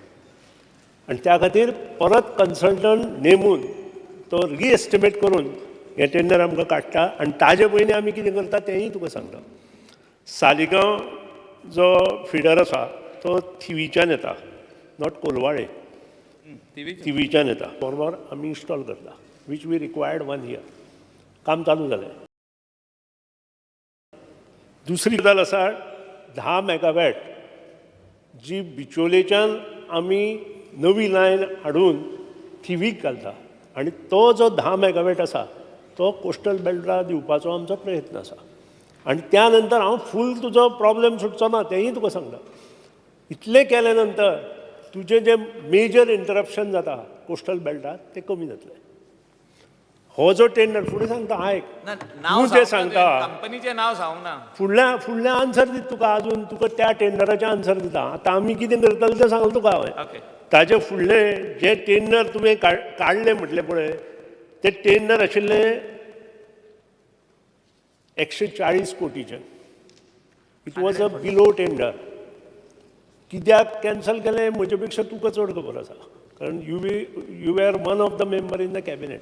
आनी त्या खातीर परत कन्सल्टंट नेमून तो रिएस्टिमेट करून हे टेंडर आमकां काडटा. आनी ताजे पयलीं आमी कितें करता तेंय तुका सांगता. सालिगांव जो फिडर आसा तो थिवीच्यान येता, नॉट कोलवाळे, थिवीच्यान येता. बरोबर आमी इन्स्टॉल करता, वीच वी रिक्वायर्ड 1 year. काम चालू जालें. दुसरी गजाल आसा 10 मेगावॅट जी बिचोलेच्यान आमी नवी लायन हाडून थिवीक घालता, आनी तो जो 10 मेगावॅट आसा तो कोस्टल बेल्टला दिवपाचो आमचो प्रयत्न आसा. आनी त्या नंतर हांव फूल तुजो प्रॉब्लेम सुटचो ना तेंय तुका सांगता. इतलें केले नंतर तुजें जे मेजर इंटरप्शन जाता कोस्टल बेल्टात ते कमी जातले. हो जो टेंडर फुडें सांगता आयक, तूं तें सांगता कंपनीचें नांव सांगूंक ना. फुडल्या आन्सर दिता तुका. अजून तुका त्या टेंडराचें आन्सर दिता. आतां आमी कितें करतले तें सांगलें तुका हांवें. ताजे फुडलें जे टेंडर तुवें काडलें म्हटलें पळय ते टेंडर आशिल्लें 140 कोटीचें. It was a below tender. कित्याक कॅन्सल केलें म्हजे पेक्षा तुका चड खबर आसा, कारण you were one of the member in the cabinet.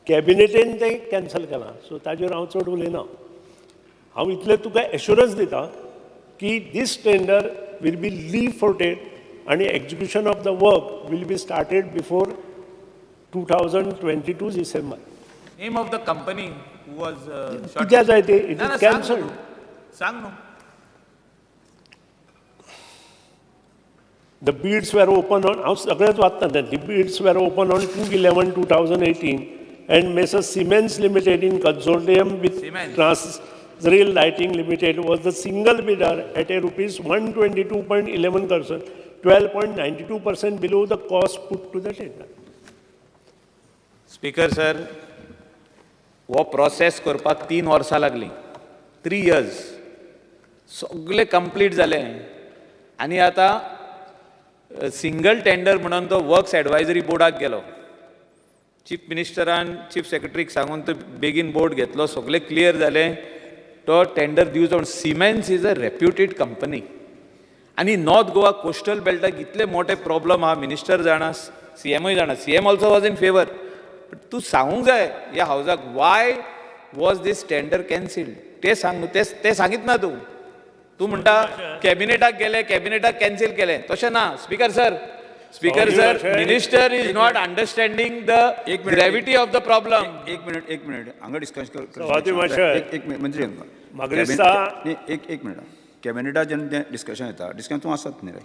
कॅबिनेटीन तें कॅन्सल केलां, सो ताजेर हांव चड उलयना. हांव इतलें तुका एश्युरन्स दिता की दिस टेंडर विल बी लीव फॉर्टेड आणि execution of the work will be started before 2022 December. Name of the company was कित्याक जाय ते इट इज कॅन्सल्ड. सांग न्हू. The bids were open on, हांव सगळेंच वाचता तें. The bids were open on 2/11/2018 and Messrs Siemens Limited in consortium with Siemens. Transrail Lighting Limited was the single bidder at a rupees 122.11%, 12.92% below the cost put to the tender. Speaker sir, हो process करपाक 3 वर्सां लागली. 3 years. सगळे complete जाले आनी आतां single tender म्हणून तो वर्क्स एडवायझरी बोर्डाक गेलो. चीफ मिनिस्टरान चीफ सेक्रेटरीक सांगून तो बेगीन बोर्ड घेतलो, सगळे क्लियर जाले, तो टेंडर दिवचो. Cements is a reputed company आनी नॉर्थ गोवा कोस्टल बेल्टाक इतले मोठे प्रॉब्लम आहा. मिनिस्टर जाणा, CMय जाणा, CM also was in favour. But तूं सांगूंक जाय ह्या हावजाक वाय वॉज दीस टेंडर कॅन्सिल्ड. ते सांग, ते सांगीत ना तूं. तूं म्हणटा कॅबिनेटाक गेले, कॅबिनेटाक कॅन्सील केले. तशें ना speaker sir. Speaker sir, minister is not understanding the gravity of the problem. एक मिनिट हांगा डिस्कशन सभापती महाशय, एक मिनिट मंत्री म्हाका दिसता एक मिनिट. कॅबिनेटात जेन्ना तें डिस्कशन येता, डिस्कशन तूं आसत न्ही रे.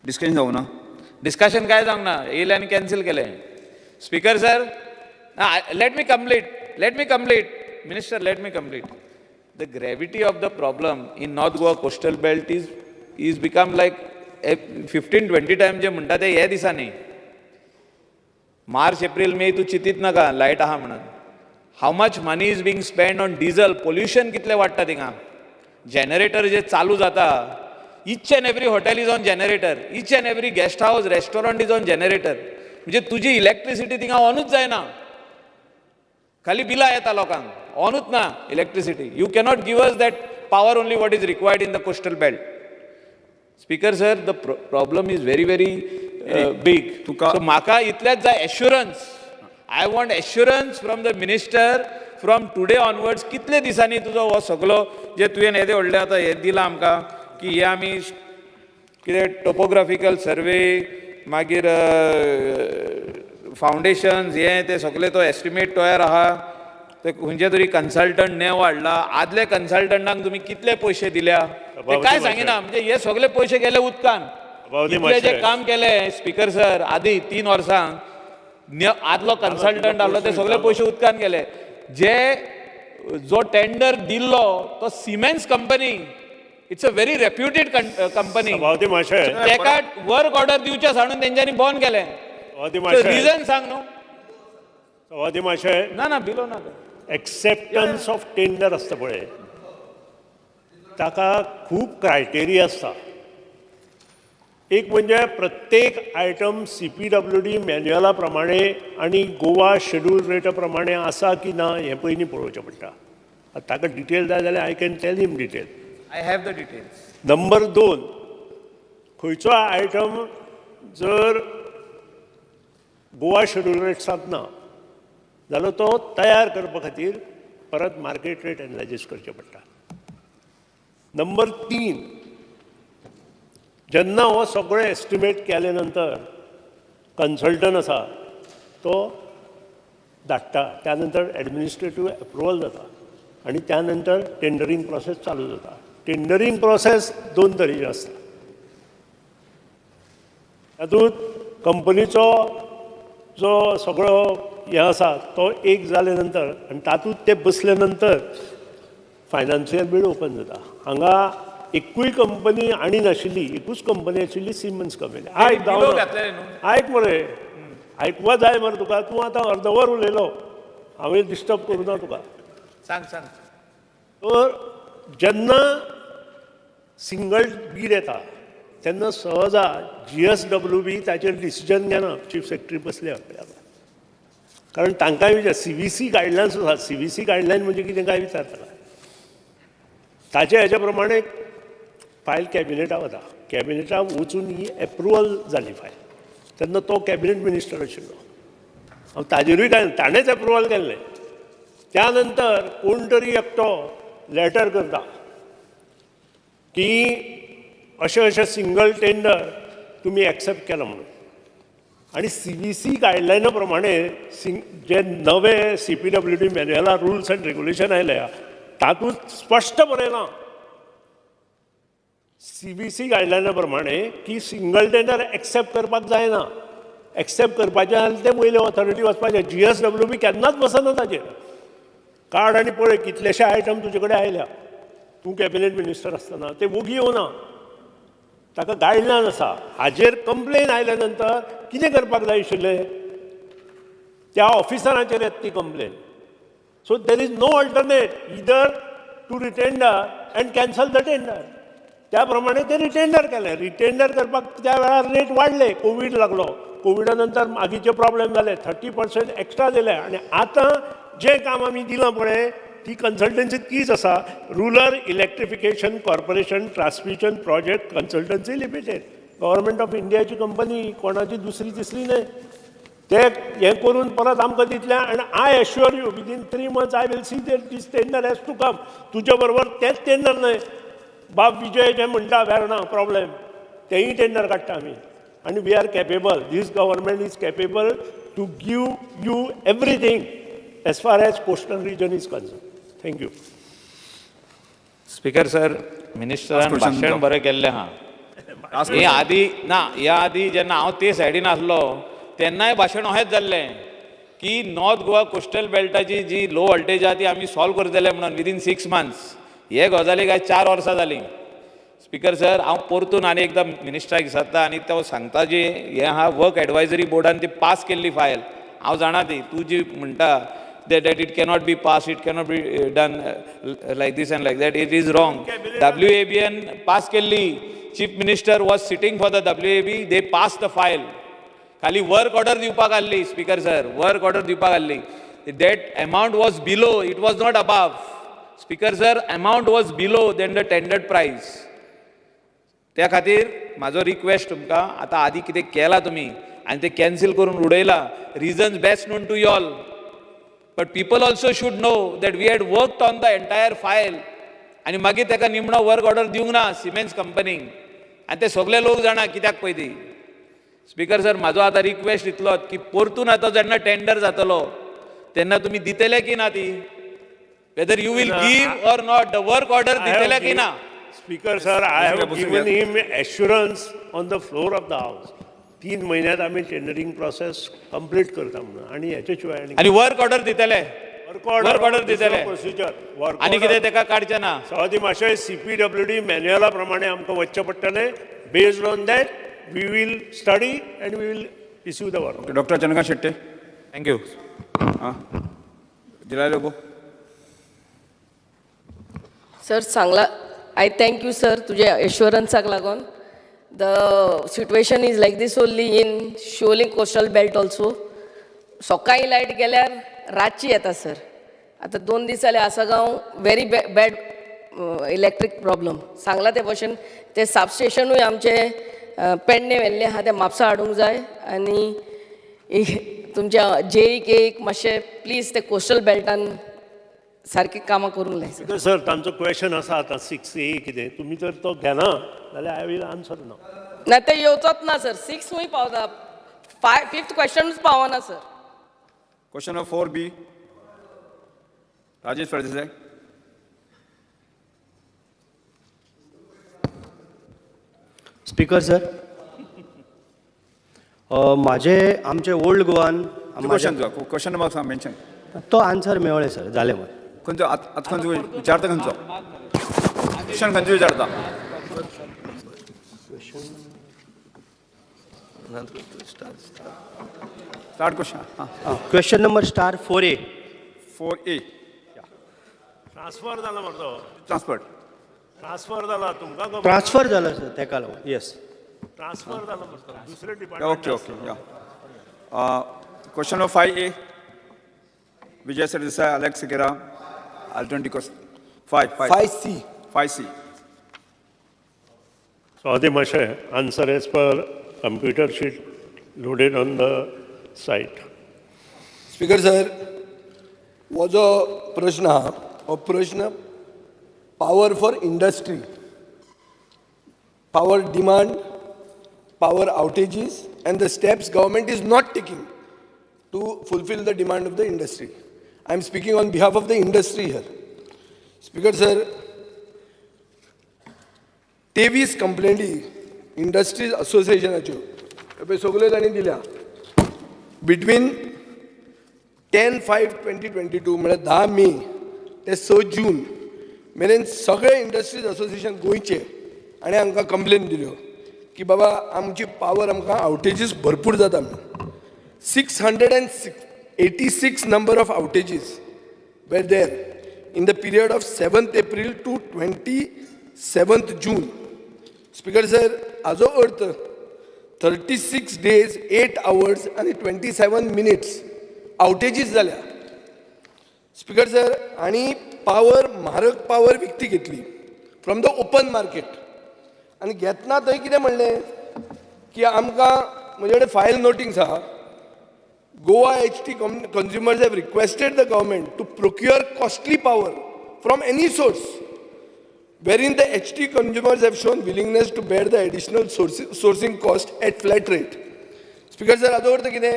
डिस्कशन जावं ना. डिस्कशन काय जावंक ना, येयले आनी कॅन्सील केले. Speaker sir, let me complete. Minister, let me complete. The gravity of the problem in North Goa coastal belt is become like 15-20 times जे म्हणटा ते हे दिसांनी. मार्च एप्रिल मे तूं चिंतीत नाका लायट आहा म्हणून. How much money is being spend on diesel. Pollution कितलें वाडटा थिंगा. जनरेटर जे चालू जाता, each and every hotel is on generator, each and every guest house restaurant is on generator. म्हणजे तुजी इलेक्ट्रिसिटी थिंगा ऑनूच जायना. खाली बिलां येता लोकांक, ऑनूच ना electricity. You cannot give us that power only what is required in the coastal belt. Speaker sir, the problem is very very big. So म्हाका इतलेच जाय assurance. I want assurance from the minister from today onwards. कितले दिसांनी तुजो हो सगळो जे तुवें येदे व्हडले आतां हें दिलां आमकां की हे आमी कितें टोपोग्राफिकल सर्वे, मागीर फावंडेशन्स, हे ते सगळे तो एस्टिमेट तयार आहा. ते खंयचे तरी कन्सल्टंट नेव हाडला. आदले कन्सल्टंटांक तुमी कितले पयशे दिल्या ते काय सांगिना. म्हणजे हे सगळे पयशे गेले उदकान. इतले जे काम केले स्पीकर सर आदी 3 वर्सांक आदलो कन्सल्टंट आसलो ते सगळे पयशे उदकान गेले. जो टेंडर दिल्लो तो cements company, it's a very reputed company. तेका वर्क ऑर्डर दिवचे सांडून तेंच्यांनी बंद केले. रिजन सांग न्हू. सभापती महाशय, ना बिलो ना. एक्सेप्टन्स ऑफ टेंडर आसता पळय, ताका खूब क्रायटेरिया आसता. एक म्हणजे प्रत्येक आयटम CPWD मॅन्युअला प्रमाणे आणि गोवा शेड्यूल रेटा प्रमाणे आसा की ना हें पयलीं पळोवचें पडटा. ताका डिटेल जाय जाल्यार I can tell him detail. I have the details. Number 2, खंयचो आयटम जर गोवा शेड्यूल रेट्सांत ना जाल्यार तो तयार करपा खातीर परत मार्केट रेट एनालायसीस करचें पडटा. नंबर 3, जेन्ना हो सगळें एस्टिमेट केले नंतर कन्सल्टंट आसा तो धाडटा, त्या नंतर एडमिनिस्ट्रेटीव एप्रुवल जाता आनी त्या नंतर टेंडरींग प्रोसेस चालू जाता. टेंडरींग प्रोसेस 2 तरेची आसता. तातूंत कंपनीचो जो सगळो हे आसा तो एक जाले नंतर आनी तातूंत ते बसले नंतर फायनान्शियल बीड ओपन जाता. हांगा एकूय कंपनी आनी नाशिल्ली, एकूच कंपनी आशिल्ली, सिमेंट्स कंपनी. आयक मरे, आयकुपा जाय मरे तुका. तूं आतां अर्दवर उलयलो, हांवें डिस्टर्ब करूं ना तुका. सांग. तर जेन्ना सिंगल बीड येता तेन्ना सहजा GSWB ताचेर डिसिजन घेना. चीफ सेक्रेटरी बसले कारण तांकांय विचार CVC गायडलायन्स आसा. CVC गायडलायन म्हणजे कितें काय विचारता. ताचे हेच्या प्रमाणे फायल कॅबिनेटाक वता. कॅबिनेटाक वचून ही एप्रुवल जाली फायल. तेन्ना तो कॅबिनेट मिनिस्टर आशिल्लो. हांव ताजेरूय काय ताणेंच एप्रुवल केल्लें. त्या नंतर कोण तरी एकटो लॅटर करता की अशें सिंगल टेंडर तुमी एक्सेप्ट केला म्हणून. आणि CBC गायडलायना प्रमाणे जे नवे CPWD मॅन्युअला रुल्स अँड रेग्युलेशन आयल्या तातूंत स्पश्ट बरयलां CBC गायडलायना प्रमाणे की सिंगल टेंडर एक्सेप्ट करपाक जायना. एक्सेप्ट करपाचें जाल्यार ते पयले ऑथॉरिटी वचपाचें. GSWB केन्नाच बसना ताचेर. कार्ड आनी पळय कितलेशे आयटम तुजे कडेन आयल्या तूं कॅबिनेट मिनिस्टर आसतना ते वोगी येवना. ताका गायडलायन आसा. हाजेर कंप्लेन आयल्या नंतर कितें करपाक जाय आशिल्लें? त्या ऑफिसराचेर येता ती complaint. So there is no alternate either to retender and cancel the tender. त्या प्रमाणे ते रिटेंडर केलें. रिटेंडर करपाक त्या वेळार रेट वाडले. कोवीड लागलो. कोविडा नंतर मागीरचे प्रॉब्लेम जाले. 30% एक्स्ट्रा दिले. आनी आतां जें काम आमी दिलां पळय ती कन्सल्टन्सी तीच आसा. Rural electrification corporation transmission project consultancy limited. Government of इंडियाची कंपनी, कोणाची दुसरी तिसरी न्हय. ते हें करून परत आमकां दितले. आनी I assure you within 3 months I will see that this tender has to come. तुजे बरोबर तेंच टेंडर न्हय. बाब विजय जें म्हणटा वेर्णा प्रॉब्लेम तेंय टेंडर काडटा आमी. आनी we are capable. This government is capable to give you everything as far as coastal region is concerned. Thank you. Speaker sir, मिनिस्टरान भाशण बरें केल्लें आहा. हे आदी ना, ह्या आदी जेन्ना हांव ते सायडीन आसलो तेन्नाय भाशण अशेंच जाल्लें की नॉर्थ गोवा कोस्टल बेल्टाची जी लो वोल्टेज आहा ती आमी सॉल्व करतले म्हणून विदीन 6 months. हे गजालीक आयज 4 वर्सां जालीं. स्पीकर सर, हांव परतून आनी एकदां मिनिस्टराक विचारता आनी तो सांगता जी हें आहा वर्क एडवायजरी बोर्डान ती पास केल्ली फायल. हांव जाणा ती तूं जी म्हणटा that it cannot be passed, it cannot be done like this and like that. It is wrong. WABN pass kelli. Chief Minister was sitting for the WAB. They passed the file. Khali work order diupak alli, Speaker sir. Work order diupak alli. That amount was below. It was not above. Speaker sir, amount was below than the tendered price. त्या खातीर म्हाजो request तुमकां, आतां आदी कितें केलां तुमी आनी तें कॅन्सील करून उडयलां. Reasons best known to you all. But people also should know that we had worked on the entire file. आनी मागीर ताका निमणो वर्क ऑर्डर दिवंक ना सिमेंट्स कंपनीक. आनी ते सगळे लोक जाणा कित्याक पळय ती. स्पीकर सर, म्हाजो आतां रिक्वेस्ट इतलोच की परतून आतां जेन्ना टेंडर जातलो तेन्ना तुमी दितले की ना ती, whether you will give or not the work order दितले की ना. Speaker sir, I have given him assurance on the floor of the house. 3 महिन्यात आम्ही टेंडरिंग प्रोसेस कंप्लीट करता म्हणून. आणि याच्या शिवाय आणि वर्क ऑर्डर दितले. वर्क ऑर्डर दितले. प्रोसिजर आणि कितें ताका काडचें ना. सवादी मातशें CPWD मॅन्युअला प्रमाणे आमकां वचचें पडटलें. Based on that we will study and we will issue the work. Doctor Chandrakant Shetye. Thank you. जिल्हा लोगो. सर सांगला, आय थँक यू सर तुझ्या एश्युरन्साक लागून. The situation is like this only in Sholing coastal belt also. सकाळी लायट गेल्यार रातची येता सर. आता 2 दीस जाले Assagao very bad electric problem. सांगला ते भशेन ते सबस्टेशनूय आमचे पेडणे व्हेल्ले आहा ते म्हापसा हाडूंक जाय. आनी तुमच्या JEK मातशें प्लीज ते कोस्टल बेल्टान सारकी कामां करूंक लाय. सर तांचो क्वेश्चन आसा आतां 6A कितें तुमी जर तो घेना जाल्यार आय वील आन्सर नो. ना ते येवचोच ना सर. 6 पावता. 5th क्वेश्चनूच पावना sir. Question number 4B. Rajesh Phaldesai. Speaker sir, आमचे ओल्ड गोवान क्वेश्चन नंबर मेन्शन तो आन्सर मेळ्ळे सर. जालें मग. खंयचो आतां खंयचो विचारता खंयचो क्वेश्चन खंयचो विचारता. Start question. Question number star 4A. 4A. Transfer जाला मरे. ट्रान्सफर जाला तुमकां ट्रान्सफर जाला सर तेका लागून. येस, ट्रान्सफर जाला मरे. दुसरे department. Okay yeah. Question number 5A. Vijay Sardesai, Alex Sequeira. Alternative 5C. 5C. So the answer as per computer sheet loaded on the site. Speaker sir, हो जो प्रश्न आहा हो प्रश्न power for industry power demand, power outages, and the steps government is not taking to fulfill the demand of the industry. I am speaking on behalf of the industry here. Speaker sir, 23 कंप्लेंटी industries असोसिएशनाच्यो ह्यो सगल्यो तांणी दिल्या between 10/5/2022 म्हळ्यार 10 मे ते 6 जून मेरेन सगळे industries association गोंयचे आनी आमकां कंप्लेन दिल्यो की बाबा आमची पावर आमकां आउटेजीस भरपूर जाता म्हणून 686 number of outages were there in the period of 7th April to 27th June. Speaker sir, hazo अर्थ 36 days, 8 hours and 27 minutes outages जाल्या. Speaker sir, आणि पावर म्हारग पावर विकती घेतली फ्रॉम द ओपन मार्केट आनी घेतना थंय कितें म्हणलें की आमकां म्हजे कडेन फायल नोटिंग्स आहा. Goa HT consumers have requested the government to procure costly power from any source, wherein the HT consumers have shown willingness to bear the additional sourcing cost at flat rate. Speaker sir, हाचो अर्थ कितें?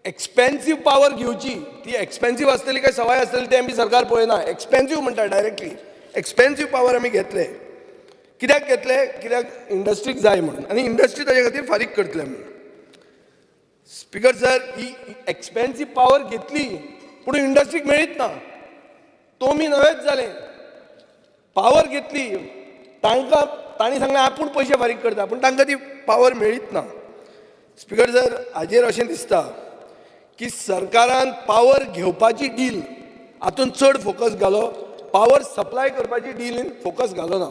Expensive power घेवची, ती expensive आसतली काय सवाय आसतली ते आमी सरकार पळयना. एक्सपेन्सिव्ह म्हणटा डायरेक्टली. एक्सपेन्सिव्ह पावर आमी घेतले. कित्याक घेतले? कित्याक इंडस्ट्रीक जाय म्हणून आनी इंडस्ट्री ताजे खातीर फारीक करतले म्हणून. स्पीकर सर, ही एक्सपेन्सिव्ह पावर घेतली पूण इंडस्ट्रीक मेळीत ना. तोमी नवेच जाले. पावर घेतली तांणी सांगलें आपूण पयशे फारीक करता पूण तांकां ती पावर मेळीत ना. स्पीकर सर, हाजेर अशें दिसता की सरकारान पावर घेवपाची डील हातूंत चड फोकस घालो, पावर सप्लाय करपाची डीलीन फोकस घालो ना.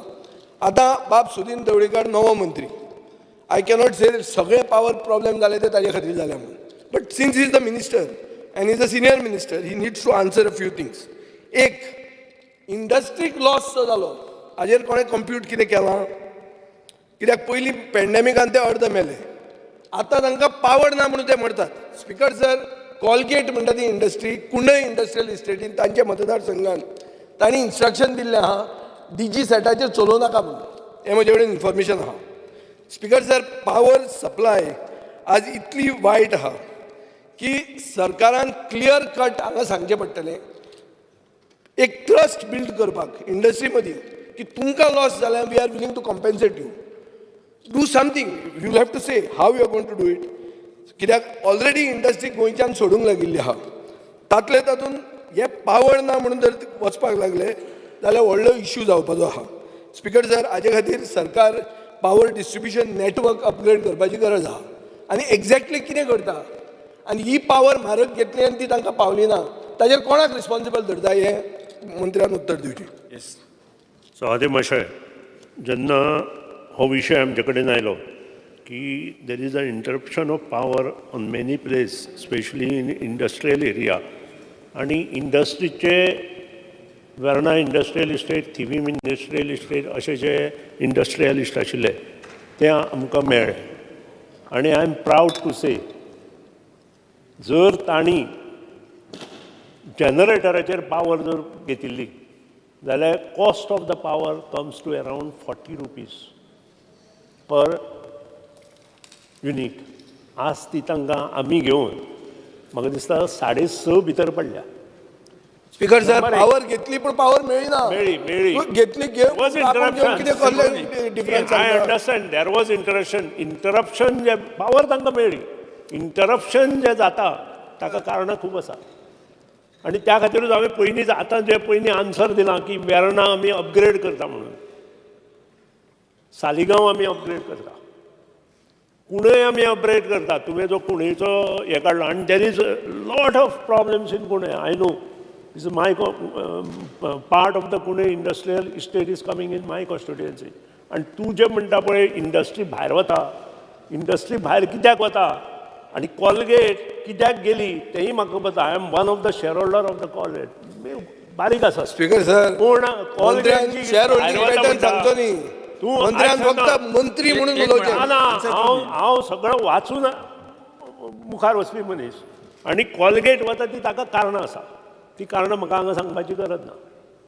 आतां बाब सुदीन ढवळीकर नवो मंत्री. I cannot say सगळे पावर प्रॉब्लेम जाले ते ताजे खातीर जाले म्हणून. But since he is the minister and is a senior minister, he needs to answer a few things. एक, इंडस्ट्रीक लॉस जो जालो हाजेर कोणें कंप्यूट कितें केलां? कित्याक पयलीं पॅन्डेमिकान ते अर्द मेले. आतां तांकां पावर ना म्हणून ते मरतात. स्पीकर सर, कॉलगेट म्हणटा ती इंडस्ट्री, कुंडय इंडस्ट्रियल इस्टेटीन तांच्या मतदारसंघान तांणी इन्स्ट्रक्शन दिल्लें आहा DG सेटाचेर चलोवं नाका म्हणून. हें म्हजे कडेन इन्फॉर्मेशन आहा. स्पीकर सर, पावर सप्लाय आज इतली वायट आहा की सरकारान क्लियर कट हांगा सांगचें पडटलें. एक ट्रस्ट बिल्ड करपाक इंडस्ट्री मदीं की तुमकां लॉस जाल्यार we are willing to compensate you. Do something. You have to say how you are going to do it. कित्याक ऑलरेडी इंडस्ट्री गोंयच्यान सोडूंक लागिल्ली आहा. तातले तातूंत हे पावर ना म्हणून जर वचपाक लागले जाल्यार व्हडलो इश्यू जावपाचो आहा. स्पीकर सर, हाजे खातीर सरकार पावर डिस्ट्रिब्युशन नेटवर्क अपग्रेड करपाची गरज आहा. आनी एक्झॅक्टली कितें करता आनी ही पावर म्हारग घेतली आनी ती तांकां पावली ना, ताजेर कोणाक रिस्पॉन्सिबल धरता हें मंत्र्यान उत्तर दिवचें. येस. सो मातशें जेन्ना हो विशय आमचे कडेन आयलो की there is a interruption of power on many place, specially in industrial area, आनी इंडस्ट्रीचे Verna industrial estate, Thivim industrial estate अशे जे इंडस्ट्रियलिस्ट आशिल्ले ते आमकां मेळ्ळे. आनी I am proud to say जर तांणी जनरेटराचेर पावर जर घेतिल्ली जाल्यार cost of the power comes to around 40 rupees per unit. आज ती तांकां आमी घेवन म्हाका दिसता 6.5 भितर पडल्या. स्पीकर सर, पावर घेतली पण पावर मेळ्ळी ना. मेळ्ळी घेतली difference. I understand there was interruption जे पावर तांकां मेळ्ळी. इंटरप्शन जे जाता ताका कारणां खूब आसा आनी त्या खातीरूच हांवें पयलींच आतां जे पयलीं आन्सर दिलां की वेर्ना आमी अपग्रेड करता म्हणून, सालिगांव आमी अपग्रेड करता, कुणय आमी अपग्रेड करता. तुवें जो कुणयचो हें काडला आनी there is lot of problems in कुणय. I know this is my part of the Pune industrial estate is coming in my constituency. And तूं जे म्हणटा पळय इंडस्ट्री भायर वता, इंडस्ट्री भायर कित्याक वता आनी कॉलगेट कित्याक गेली तेंय म्हाका पता. I am one of the shareholder of the Colgate. बारीक आसा स्पीकर सर, पूण कॉलगेट शेअर होल्डिंग पॅटर्न सांगतो न्ही. तूं मंत्र्यान फक्त मंत्री म्हणून उलोवचें ना. हांव सगळं वाचून मुखार वचपी मनीस. आनी कॉलगेट वता ती ताका कारणां आसा. ती कारणां म्हाका हांगा सांगपाची गरज ना.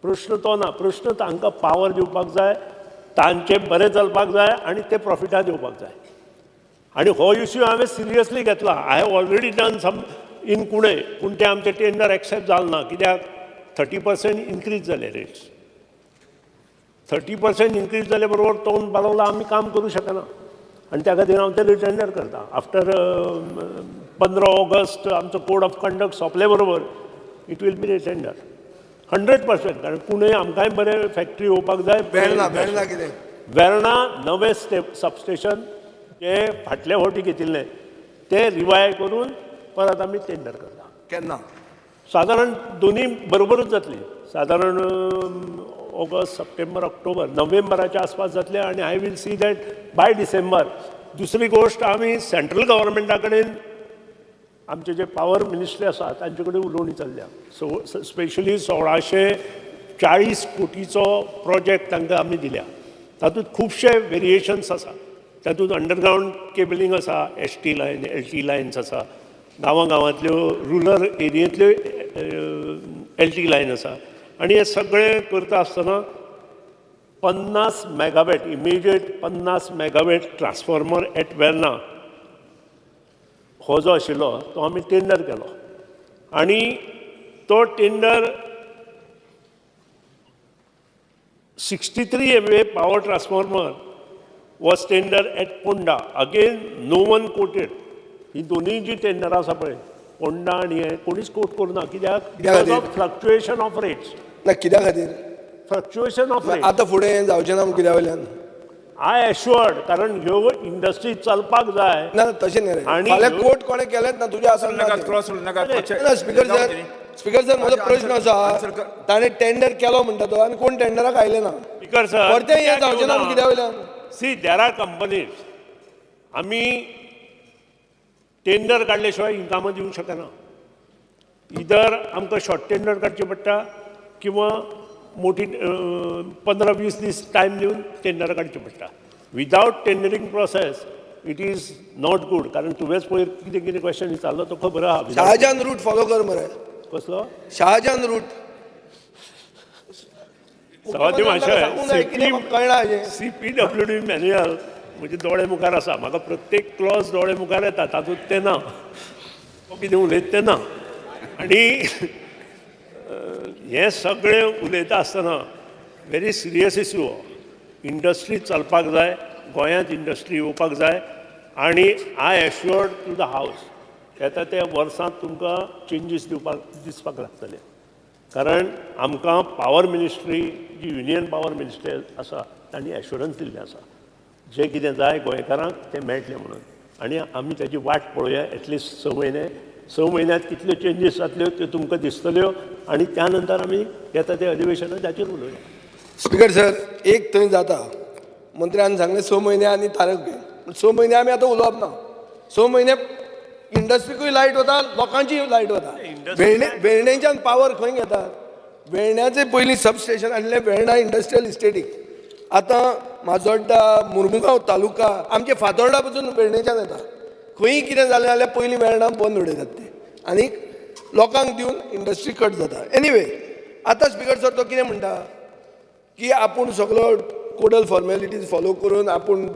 प्रश्न तो ना. प्रश्न तांकां पावर दिवपाक जाय. तांचें बरें चलपाक जाय आनी ते प्रॉफिटांत येवपाक जाय आनी हो इश्यू हांवें सिरियसली घेतला. I have already done some in कुणे पूण ते आमचे टेंडर एक्सेप्ट जालें ना कित्याक 30% इन्क्रीज जाले रेट्स. 30% इन्क्रीज जाले बरोबर तोंड बाळगला आमी काम करूं शकना आनी त्या खातीर हांव ते रिटेंडर करता. आफ्टर 15 ऑगस्ट आमचो कोड ऑफ कंडक्ट सोंपले बरोबर इट वील बी रिटेंडर 100%. कारण कुणय आमकांय बरें फॅक्टरी येवपाक जाय. वेर्णा कितें वेर्णा नवें सबस्टेशन जे फाटले फावटी घेतिल्लें ते रिवाय करून परत आमी टेंडर करता. केन्ना सादारण दोनी बरोबरूच जातली. सादारण ऑगस्ट सप्टेंबर ऑक्टोबर नोव्हेंबराच्या आसपास जातले आनी I will see that by December. दुसरी गोश्ट आमी सेंट्रल गव्हर्मेंटा कडेन आमचे जे पावर मिनिस्ट्री आसा तांचे कडेन उलोवणी चल्ल्या. सो स्पेशली 1640 कोटीचो प्रोजेक्ट तांकां आमी दिल्या. तातूंत खुबशे वेरिएशन्स आसा. तातूंत अंडरग्रावंड केबलिंग आसा, ST लायन, LT लायन्स आसा, गांवांतल्यो रुरल एरियेंतल्यो LT लायन आसा आनी हे सगळें करता आसतना 50 megawatt immediate 50 megawatt transformer at Verna हो जो आशिल्लो तो आमी टेंडर केलो आनी तो tender 63 MVA power transformer was tender at Ponda. Again no one quoted. ही दोनूय जी टेंडरां आसा पळय पोंडा आनी हे कोणीच कोट करूना कित्याक फ्लक्च्युएशन ऑफ रेट्स. ना कित्या खातीर फ्लक्च्युएशन ऑफ रेट्स आतां फुडें जावचें ना कित्या वयल्यान. आय एश्युअर्ड कारण ह्यो इंडस्ट्री चलपाक जाय. ना तशें न्ही रे. आनी फाल्यां कोट कोणें केलेंच ना तुज्या आसून स्पीकर सर म्हजो प्रश्न आसा ताणें टेंडर केलो म्हणटा तो आनी कोण टेंडराक आयले ना. स्पीकर सर परतें हें जावचें ना कित्या वयल्यान. सी देर आर कंपनीज आमी टेंडर काडले शिवाय इनकामां दिवंक शकना. इधर आमकां शॉर्ट टेंडर काडचें पडटा किंवा मोठी 15-20 दीस टायम दिवन टेंडर काडचें पडटा. Without tendering process it is not good. कारण तुवेंच पयर कितें कितें क्वेश्चन विचारलो तो खबर आहा. शहाजान रूट फॉलो कर मरे. कसलो शहाजान रूट सवादी मातशें कळना हें. CPWD मॅन्युअल म्हणजे दोळे मुखार आसा. म्हाका प्रत्येक क्लॉज दोळे मुखार येता तातूंत तें ना. तो कितें उलयता तें ना. आनी हें सगळें उलयता आसतना व्हेरी सिरियस इश्यू हो. इंडस्ट्री चलपाक जाय, गोंयांत इंडस्ट्री येवपाक जाय आनी आय एश्युअर्ड टू द हावस येता त्या वर्सांत तुमकां चेंजीस दिसपाक लागतले. कारण आमकां पावर मिनिस्ट्री जी युनियन पावर मिनिस्ट्री आसा तांणी एश्युरन्स दिल्लें आसा जें कितें जाय गोंयकारांक तें मेळटलें म्हणून. आनी आमी ताची वाट पळोवया एटलिस्ट 6 म्हयने. 6 म्हयन्यांत कितल्यो चेंजीस जातल्यो त्यो तुमकां दिसतल्यो आनी त्या नंतर आमी येता ते अधिवेशनात ताचेर उलोवया. स्पीकर सर एक थंय जाता मंत्र्यान सांगलें 6 म्हयने आनी तारक घे. 6 म्हयने आमी आतां उलोवप ना. 6 म्हयने इंडस्ट्रीकूय लायट वता लोकांचीय लायट वता. वेर्णेच्यान पावर खंय घेतात. वेर्ण्याचें पयलीं सबस्टेशन आसलें वेर्णा इंडस्ट्रियल इस्टेटीक. आतां माजोड्डा मुर्मुगांव तालुका आमचे फातोर्डा पसून वेर्णेच्यान येता. खंयी कितें जालें जाल्यार पयलीं वेर्णा बंद उडयतात ते आनी लोकांक दिवन इंडस्ट्री कट जाता. एनीवे आतां स्पीकर सर तो कितें म्हणटा की आपूण सगळो कोडल फॉर्मेलिटीज फॉलो करून आपूण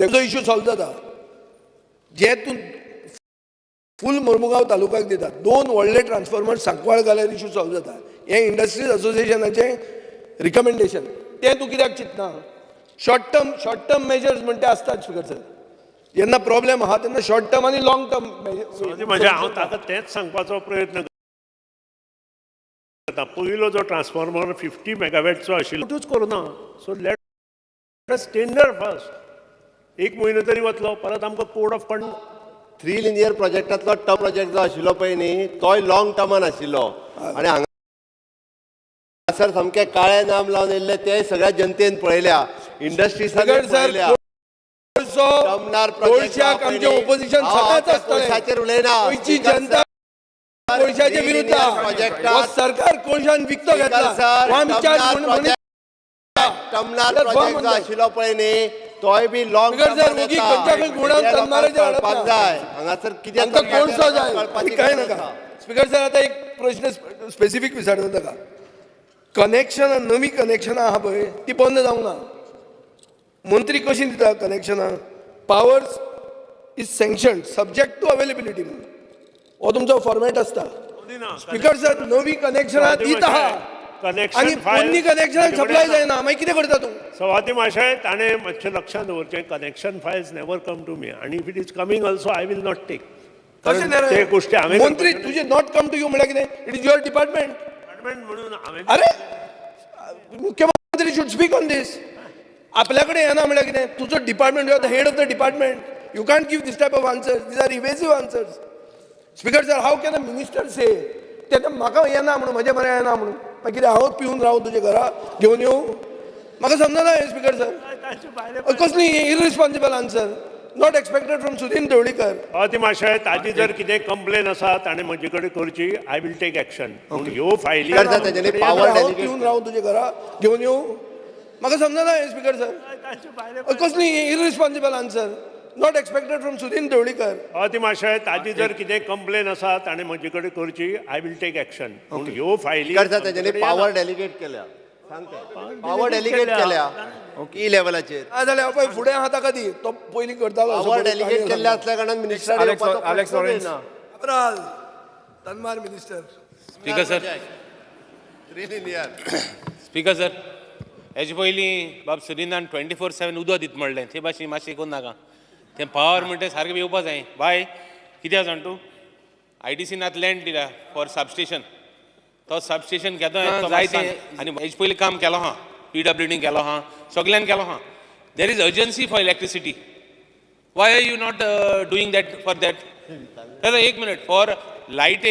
तेजो इश्यू सॉल्व जाता. जे तूं फूल मुर्मुगांव तालुक्याक दितात 2 व्हडले ट्रान्सफॉर्मर सांकवाळ घाल्यार इश्यू सॉल्व जाता. हें इंडस्ट्रीज असोसिएशनाचें रिकमेंडेशन. तें तूं कित्याक चिंतना. शॉर्ट टर्म मेजर्स म्हणटा ते आसतात स्पीकर सर. जेन्ना प्रॉब्लेम आहा तेन्ना शॉर्ट टर्म आनी लॉंग टर्म. म्हणजे हांव ताका तेंच सांगपाचो प्रयत्न करता. पयलो जो ट्रान्सफॉर्मर 50 मेगावॅटचो आशिल्लो तूंच करूना. So let us tender first. 1 म्हयनो तरी वतलो परत आमकां कोड ऑफ कंडक्ट 3 लिनियर प्रोजेक्टांतलो टर्म प्रोजेक्ट जो आशिल्लो पळय न्ही तोय लॉंग टर्मान आशिल्लो आनी हांगासर सामके काळे नाम लावन येयल्ले ते सगळ्या जनतेन पळयल्या. इंडस्ट्री पळयल्या. ऑपोजिशन सदांच आसतलें. उलयना गोंयची जनता कोळशाच्या विरुद्ध आहा. सरकार कोळशान विकतो घेतला. टर्मनार प्रोजेक्ट जो आशिल्लो पळय न्ही तोय बी लॉंग टर्मान कळपाक जाय. हांगासर कितें कोळसो जाय काय नाका. स्पीकर सर आतां एक प्रश्न स्पेसिफीक विचारता ताका. कनेक्शनां नवीं कनेक्शनां आहा पळय ती बंद जावंक ना. मंत्री कशी दिता कनेक्शनां? Powers is sanctioned subject to availability म्हणून हो तुमचो फॉर्मॅट आसता. स्पीकर सर नवी कनेक्शनां दित आहा आनी पोन्नी कनेक्शनां सप्लाय जायना, मागीर कितें करता तूं? सभापती महाशय ताणें मातशें लक्षांत दवरचें, connection files never come to me आणि if it is coming also I will not take. कशें ते गोष्टी हांवें मंत्री तुजे नॉट कम टू यू म्हळ्यार कितें? It is your department. Department म्हणून हांवें अरे मुख्यमंत्री शुड स्पीक ऑन दीस. आपल्या कडेन येना म्हळ्यार कितें? तुजो department, you are the head of the department. You can't give this type of answers. These are evasive answers. Speaker sir, how can a minister say तेन्ना म्हाका येना म्हणून, म्हजें बरें येना म्हणून, मागीर कितें हांव पिवन रावं तुजे घरा घेवन येवं? म्हाका समजना हे स्पीकर सर. कसली irresponsible answer not expected from Sudin Dhavalikar. सभापती महाशय ताजी जर कितें कंप्लेन आसा ताणें म्हजे कडेन करची, आय विल टेक एक्शन. ह्यो फायली हांव पिवन रावं तुजे घरा घेवन येवं? म्हाका समजना हे स्पीकर सर. कसली irresponsible answer not expected from Sudin Dhavalikar. सभापती महाशय ताजी जर कितें कंप्लेन आसा ताणें म्हजे कडेन करची, आय विल टेक एक्शन. ह्यो फायली पावर डेलिगेट केल्या, पावर डेलिगेट केल्या ई लेवलाचेर. जाल्यार हांव पळय फुडें आहा ताका दी, तो पयलीं करतालो. पावर डेलिगेट केल्ल्या असल्या कारणान मिनिस्टर तन्मार minister. Speaker sir, speaker sir, हेजे पयलीं बाब सुरिनान 24/7 उदक दित म्हणलें, ते भाशेन मातशें करून नाका. तें पावर म्हणटा सारकें येवपा जाय. बाय कित्याक जाण तूं IDC नात लँड दिला फॉर सबस्टेशन. तो सबस्टेशन घेता जायते आनी हेजे पयलीं काम केलो हा, PWD केलो हा, सगळ्यान केलो हा. There is urgency for electricity. Why are you not doing that for that? जाल्यार एक minute for light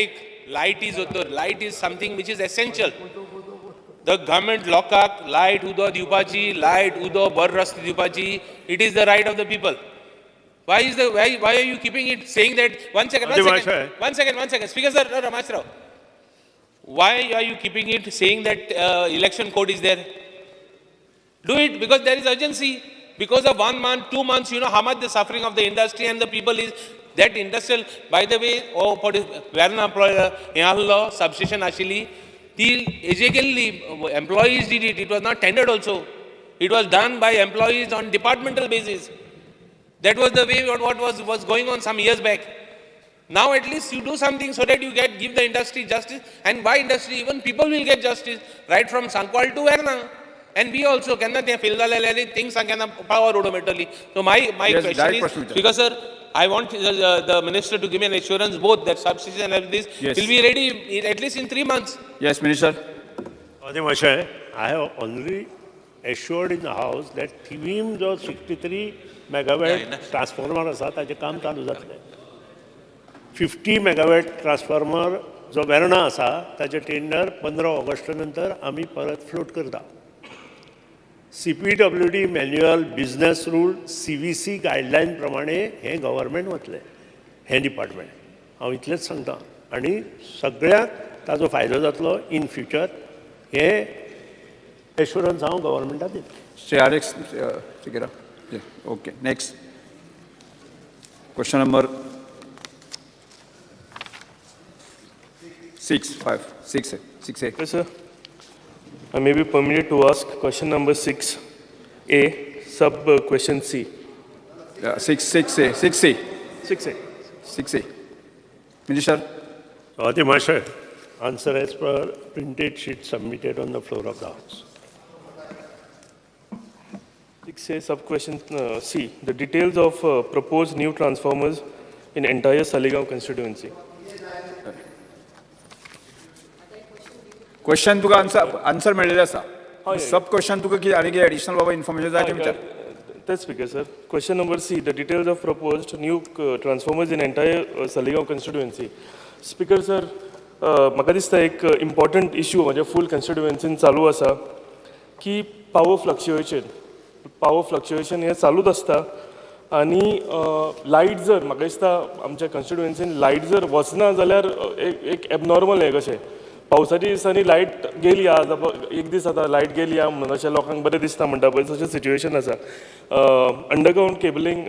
is something which is essential. The government लोकांक लायट उदक दिवपाची, लायट उदक बरो रस्ते दिवपाची, it is the right of the people. Why are you keeping it saying that? One second. Speaker sir, Ramachrao. Why are you keeping it saying that election code is there? Do it because there is urgency. Because of 1 month, 2 months, you know how much the suffering of the industry and the people is. That industrial, by the way, substation actually, employees did it. It was not tendered also. It was done by employees on departmental basis. That was the way what was going on some years back. Now at least you do something so that you give the industry justice. And why industry? Even people will get justice right from Sankwal to Verna. And we also cannot feel things can power automatically. So my question is, because sir, I want the minister to give me an assurance both that substation and this will be ready at least in 3 months. Yes, Minister. I have already assured in the house that Thivim जो 63 megawatt transformer आसा ताचें काम चालू जातलें. 50 megawatt transformer जो वेर्णा आसा ताचें tender 15 August नंतर आमी परत फ्लोट करता. CPWD manual, business rule, CVC guideline प्रमाणे हें गव्हर्मेंट वतलें, हें डिपार्टमेंट. हांव इतलेंच सांगता आनी सगळ्यांक ताजो फायदो जातलो इन फ्युचर. हें एश्युरन्स हांव गव्हर्मेंटाक दिता. Sri Alex, figure out. Yeah, okay. Next. Question number 6A. Yes, sir. I may be permitted to ask question number 6A, sub question C. 6A. Minister. Masha, answer as per printed sheet submitted on the floor of the House. 6A, sub question C. The details of proposed new transformers in entire Saligaon constituency. Question Tuka answer मेळिल्लें आसा. Sub question तुका कितें आनी कितें additional बाबा information जाय तें विचार. That's speaker, sir. Question number C. The details of proposed new transformers in entire Saligaon constituency. Speaker, sir, म्हाका दिसता एक important issue म्हज्या full constituency चालू आसा की power fluctuation हे चालूच आसता. आनी लायट जर म्हाका दिसता आमच्या कन्स्टिट्युएन्सीन लायट जर वचना जाल्यार एक एबनॉर्मल हें कशें. पावसाच्या दिसांनी लायट गेली आज, एक दीस आतां लायट गेली म्हणून अशें लोकांक बरें दिसता म्हणटा पळय तशें सिच्युएशन आसा. अंडरग्रावंड केबलिंग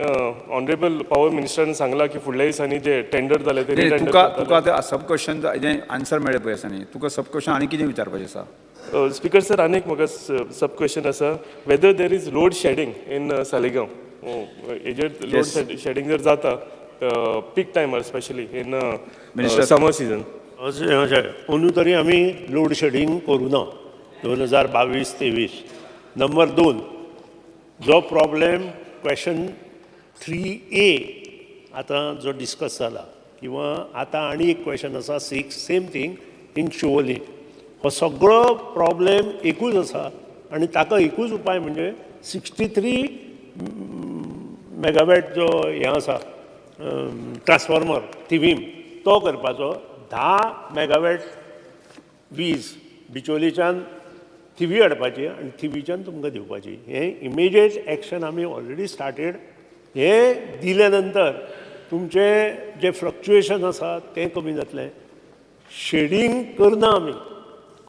ऑनरेबल पावर मिनिस्टरान सांगलां की फुडल्या दिसांनी जे टेंडर जाले ते तुका सब क्वेश्चन आन्सर मेळ्ळे पळय आसा न्ही, तुका सब क्वेश्चन आनी कितें विचारपाचें आसा? स्पीकर सर, आनीक म्हाका सब क्वेश्चन आसा, whether there is load shedding in Saligao, हेजेर लोड शेडिंग जर जाता पीक टायमार स्पेशली इन समर सिजन. अंदू तरी आमी लोड शेडिंग करूं ना 2022-23. नंबर 2, जो प्रॉब्लेम क्वेश्चन 3A आतां जो डिस्कस जाला, किंवा आतां आनी एक क्वेश्चन आसा 6, सेम थिंग इन शिवोली. हो सगळो प्रॉब्लेम एकूच आसा आनी ताका एकूच उपाय म्हणजे 63 मेगावॅट जो हें आसा ट्रान्सफॉर्मर थिवीम तो करपाचो. 10 मेगावॅट वीज बिचोलीच्यान थिवी हाडपाची आनी थिवीच्यान तुमकां दिवपाची. हें इमिजिएट एक्शन आमी ऑलरेडी स्टार्टेड. हें दिले नंतर तुमचें जें फ्लक्च्युएशन आसा तें कमी जातलें. शेडिंग करना आमी,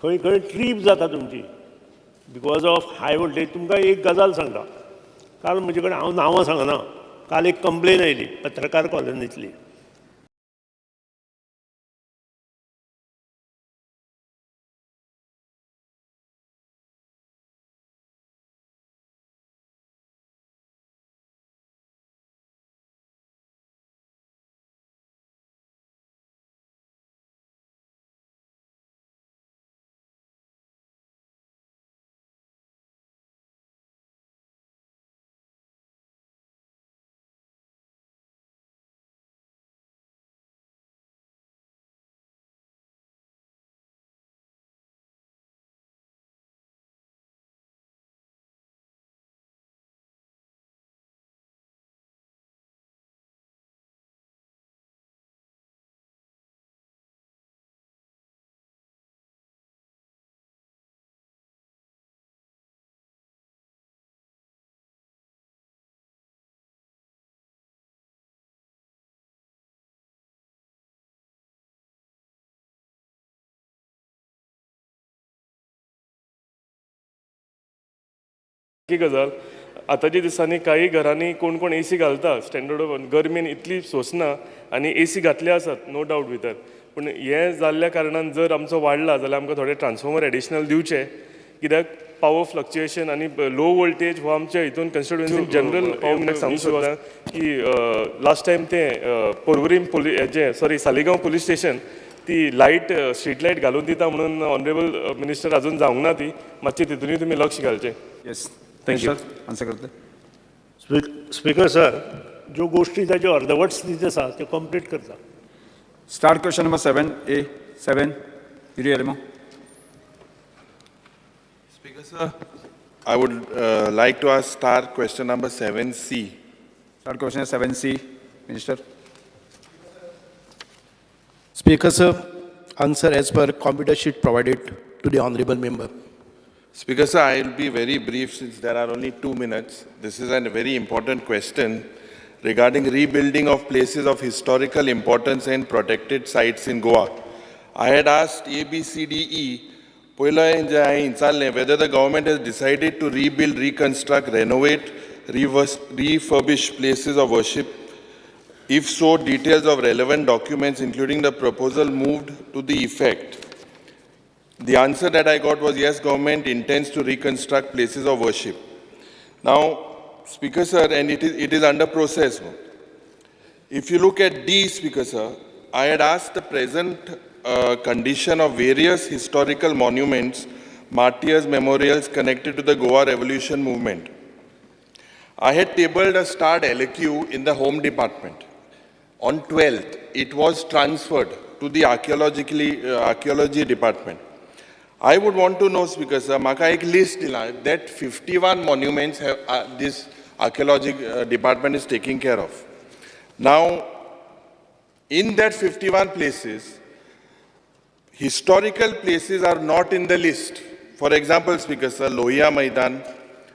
खंय खंय ट्रीप जाता तुमची बिकॉज ऑफ हाय वोल्टेज. तुमकां एक गजाल सांगता, काल म्हजे कडेन, हांव नांवां सांगना, काल एक कंप्लेन आयली पत्रकार कॉलनींतली. की गजाल, आतांच्या दिसांनी काही घरांनी कोण कोण AC घालता, स्टँडर्ड गरमेन इतली सोंसना आनी AC घातले आसात, नो डावट भितर. पूण हें जाल्ल्या कारणान जर आमचो वाडला जाल्यार आमकां थोडे ट्रान्सफॉर्मर एडिशनल दिवचे, कित्याक पावर फ्लक्च्युएशन आनी लो वोल्टेज हो आमच्या हितून कन्स्टिट्युएन्सीन जनरल पावर सांगूं शकता की लास्ट टायम तें पोरवरीम सालिगांव पुलीस स्टेशन ती लायट स्ट्रीट लायट घालून दिता म्हणून ऑनरेबल मिनिस्टर अजून जावंक ना ती. मातशें तितूनय तुमी लक्ष घालचें. येस, थँक्यू आन्सर करते. स्पीकर सर, ज्यो गोष्टी ताच्यो अर्दवट स्थितीत आसा त्यो कंप्लीट करता. Start question number 7A, 7, Guillermo. Speaker sir, I would like to ask star question number 7C. Start question 7C, Minister. Speaker sir, answer as per computer sheet provided to the honorable member. Speaker sir, I will be very brief since there are only 2 minutes. This is a very important question regarding rebuilding of places of historical importance and protected sites in Goa. I had asked A, B, C, D, E, whether the government has decided to rebuild, reconstruct, renovate, refurbish places of worship. If so, details of relevant documents, including the proposal, moved to the effect. The answer that I got was yes, government intends to reconstruct places of worship. Now, Speaker sir, and it is under process. If you look at D, Speaker sir, I had asked the present condition of various historical monuments, martyrs' memorials connected to the Goa Revolution movement. I had tabled a starred LQ in the Home Department. On 12th, it was transferred to the Archaeology Department. I would want to know, Speaker sir, maka ek list dila that 51 monuments have this Archaeology Department is taking care of. Now, in that 51 places, historical places are not in the list. For example, Speaker sir, Lohia Maidan,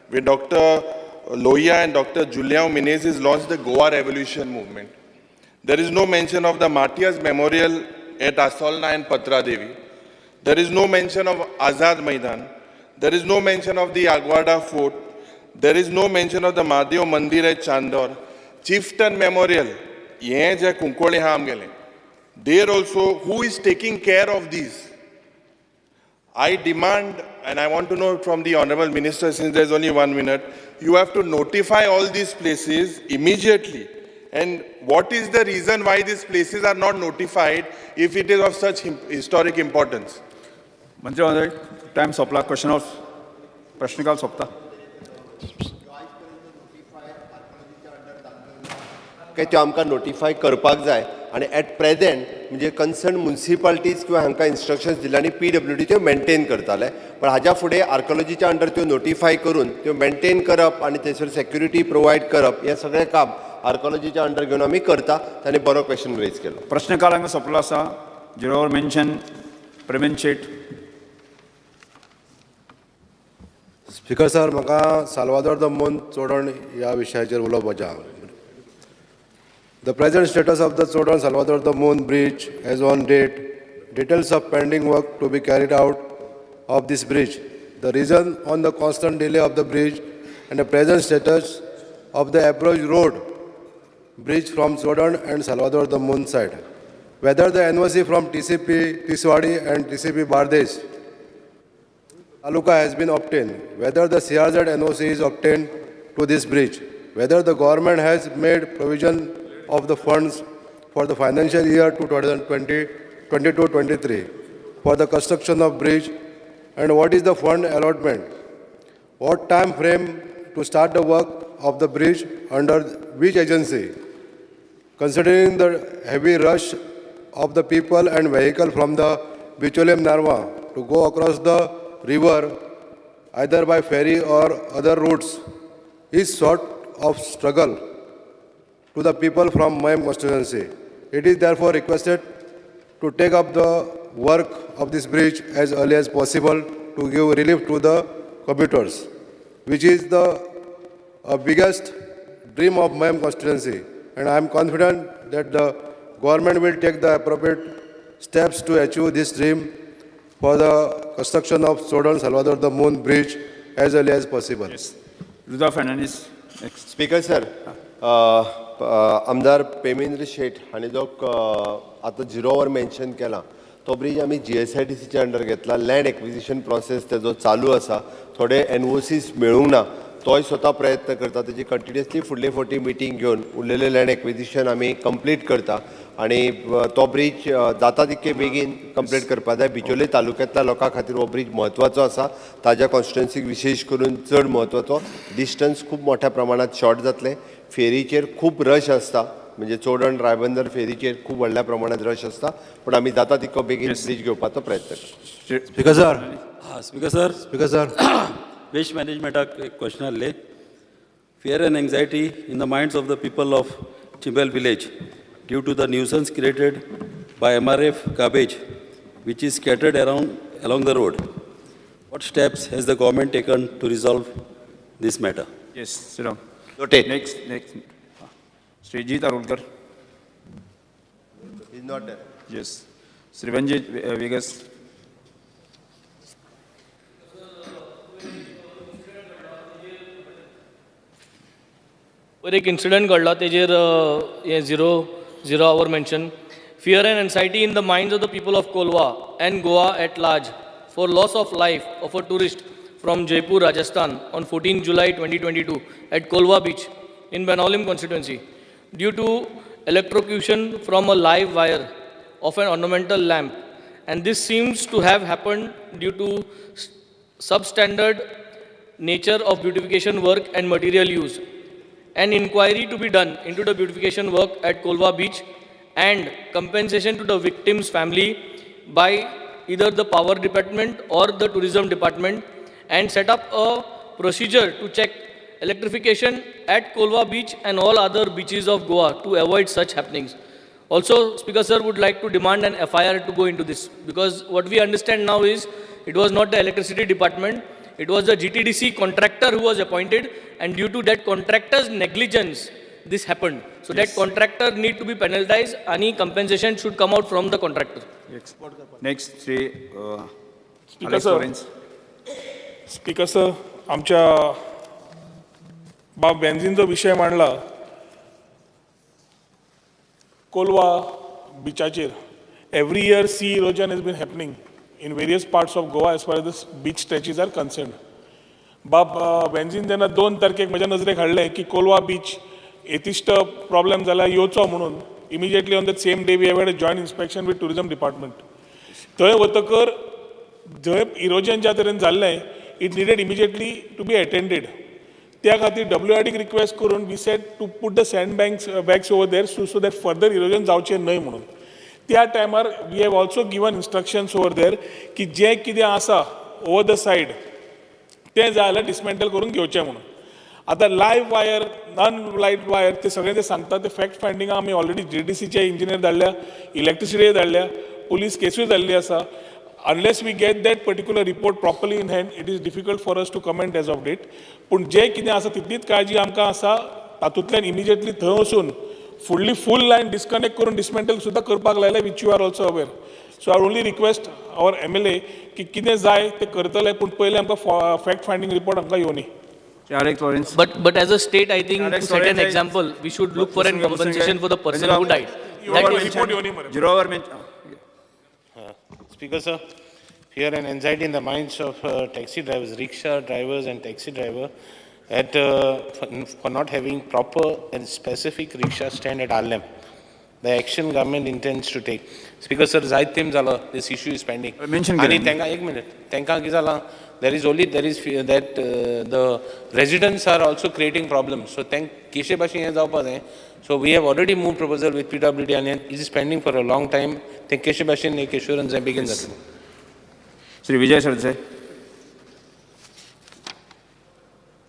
where Dr. Lohia and Dr. Julian Menezes launched the Goa Revolution movement. There is no mention of the Martyrs Memorial at Asolna and Patra Devi. There is no mention of Azad Maidan. There is no mention of the Agwada Fort. There is no mention of the Madhyo Mandir at Chandor. Chieftain Memorial, ye je Kunkole ham gele. There also, who is taking care of these? I demand, and I want to know from the Honorable Minister, since there's only 1 minute, you have to notify all these places immediately. And what is the reason why these places are not notified if it is of such historic importance? मंत्री महोदय, time सोंपला. प्रश्नकाल सोंपता. त्यो आमकां notify करपाक जाय आनी eight present म्हणजे कन्सर्न म्युनिसिपालिटीज किंवा हांकां इन्स्ट्रक्शन्स दिल्या आनी PWD त्यो मेंटेन करताले. पण हाज्या फुडें आर्कोलॉजीच्या अंडर त्यो नोटिफाय करून त्यो मेंटेन करप आनी थंयसर सेक्युरिटी प्रोवायड करप हें सगळें काम आर्कोलॉजीच्या अंडर घेवन आमी करता. ताणें बरो क्वेश्चन रेज केलो. प्रश्नकाल हांगा सोंपलो आसा. जिरोवर मेन्शन प्रवीण शेट. स्पीकर सर, म्हाका साल्वादोर द मोन चोडण ह्या विशयाचेर उलोवपाचें आहा. The present status of the Chodan Salvador the Moon Bridge as on date, details of pending work to be carried out of this bridge, the reason on the constant delay of the bridge and the present status of the approach road bridge from Chodan and Salvador the Moon side, whether the NOC from TCP Tiswadi and TCP Bardesh Taluka has been obtained, whether the CRZ NOC is obtained to this bridge, whether the government has made provision of the funds for the financial year 2022-23 for the construction of bridge, and what is the fund allotment, what time frame to start the work of the bridge under which agency, considering the heavy rush of the people and vehicle from the Bicholim Narva to go across the river either by ferry or other routes is sort of struggle to the people from Mayam constituency. It is therefore requested to take up the work of this bridge as early as possible to give relief to the commuters, which is the biggest dream of Mayam constituency. And I am confident that the government will take the appropriate steps to achieve this dream for the construction of Chodan Salvador the Moon Bridge as early as possible. Yes. Rudolf Fernandez. Speaker sir, आमदार पेमेंद्र शेट हांणी जो आतां झिरोवर mention केला तो bridge आमी GSITCच्या under घेतला. Land acquisition process तेजो चालू आसा. थोडे NOCs मेळूंक ना. तोय स्वता प्रयत्न करता. तेजी कंटिन्युअसली फुडले फावटी मिटींग घेवन उरलेले लँड एक्विजिशन आमी कंप्लीट करता आनी तो ब्रिज जाता तितके बेगीन कंप्लीट करपाक जाय. बिचोले तालुक्यांतल्या लोकां खातीर हो ब्रिज म्हत्वाचो आसा. ताज्या कॉन्स्टिट्युएन्सीक विशेश करून चड म्हत्वाचो. डिस्टन्स खूब मोठ्या प्रमाणात शॉर्ट जातले. फेरीचेर खूब रश आसता. म्हणजे चोडण रायबंदर फेरीचेर खूब व्हडल्या प्रमाणात रश आसता. पण आमी जाता तितको बेगीन ब्रिज घेवपाचो प्रयत्न करता. Speaker sir, speaker sir, waste मॅनेजमेंटाक एक क्वेश्चन आहले. Fear and anxiety in the minds of the people of Chimbel village due to the nuisance created by MRF garbage which is scattered along the road. What steps has the government taken to resolve this matter? Yes, sit down. Noted. Next. Srijit Arulkar. He is not there. Yes. Srivanjit Vegas. एक incident घडला तेजेर हे zero hour mention. Fear and anxiety in the minds of the people of Kolwa and Goa at large for loss of life of a tourist from Jaipur, Rajasthan on 14 July 2022 at Kolwa beach in Banolim constituency due to electrocution from a live wire of an ornamental lamp. And this seems to have happened due to substandard nature of beautification work and material use. An inquiry to be done into the beautification work at Kolwa beach and compensation to the victim's family by either the power department or the tourism department, and set up a procedure to check electrification at Kolwa beach and all other beaches of Goa to avoid such happenings. Also, Speaker sir would like to demand an FIR to go into this, because what we understand now is it was not the electricity department, it was the GTDC contractor who was appointed, and due to that contractor's negligence this happened. So yes, that contractor need to be penalized. Any compensation should come out from the contractor. Next, speaker sir, आमच्या बेन्झीनचो विशय मांडला. कोलवा बिचाचेर every year sea erosion has been happening in various parts of Goa as far as the beach stretches are concerned. बाब वेन्झीन जेन्ना 2 तारखेक म्हज्या नजरेक हाडलें की कोलवा बीच एथिस्ट प्रॉब्लेम जाला येवचो म्हणून immediately on the same day we have had a joint inspection with tourism department. थंय वतकर जंय इरोजन ज्या तरेन जाल्लें it needed immediately to be attended. त्या खातीर WRDक रिक्वेस्ट करून we said to put the sand bags over there so that further erosion जावचें न्हय म्हणून. त्या टायमार we have also given instructions over there की जें कितें आसा ओवर द सायड तें जाय जाल्यार डिसमेंटल करून घेवचें म्हणून. आतां live wire non live wire ते सगळें ते सांगता ते फॅक्ट फायंडिंगा आमी ऑलरेडी JDCचे इंजिनियर धाडल्या, इलेक्ट्रिसिटी धाडल्या, पुलीस केसूय धाडली आसा. Unless we get that particular report properly in hand, it is difficult for us to comment as of date. पूण जें कितें आसा तितलीच काळजी आमकां आसा तातूंतल्यान इमिजिएटली थंय वचून फूल लायन डिस्कनेक्ट करून डिसमेंटल सुद्दां करपाक लायल्या which you are also aware. So I only request our MLA की कितें जाय तें करतले पूण पयलीं आमकां फॅक्ट फायंडींग रिपोर्ट आमकां येवनी. But as a state, I think to set an example, we should look for a compensation for the person who died. Speaker sir, fear and anxiety in the minds of taxi drivers, rickshaw drivers and taxi driver for not having proper and specific rickshaw stand at Arlem. The action government intends to take. Speaker sir, Zaitim Zala, this issue is pending. Ani tenka ek minute. Tenka gizala. There is fear that the residents are also creating problems. So thank Keshe Bashi has our. So we have already moved proposal with PWD and it is pending for a long time. Thank Keshe Bashi and assurance and begin that. Sri Vijay Sardesai.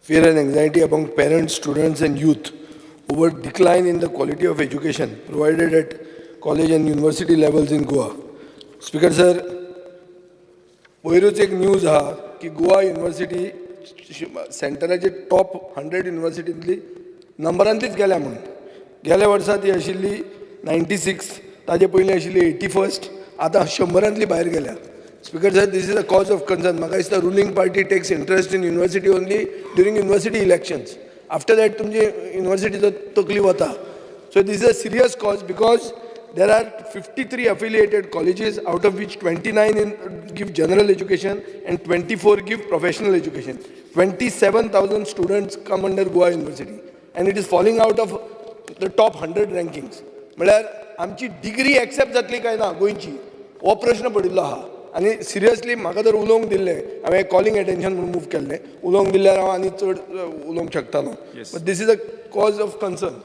Fear and anxiety among parents, students and youth over decline in the quality of education provided at college and university levels in Goa. Speaker sir, पयरूच एक news आहा की Goa university सेंटराचे top 100 युनिवर्सिटींतली नंबरांतलीच गेल्या म्हणून. गेल्या वर्सा ती आशिल्ली 96, ताजे पयलीं आशिल्ली 81st, आतां 100रांतली भायर गेल्या. Speaker sir, this is a cause of concern. म्हाका दिसता ruling party takes interest in university only during university elections. After that तुमची युनिवर्सिटीचो तकली वता. So this is a serious cause because there are 53 affiliated colleges, out of which 29 give general education and 24 give professional education. 27,000 students come under Goa University and it is falling out of the top 100 rankings. म्हळ्यार आमची degree accept जातली काय ना गोंयची हो प्रश्न पडिल्लो आहा. आनी सिरियसली म्हाका जर उलोवंक दिल्लें, हांवें कॉलिंग एटेन्शन म्हणून मूव केल्लें, उलोवंक दिल्यार हांव आनी चड उलोवंक शकतालो. But this is a cause of concern.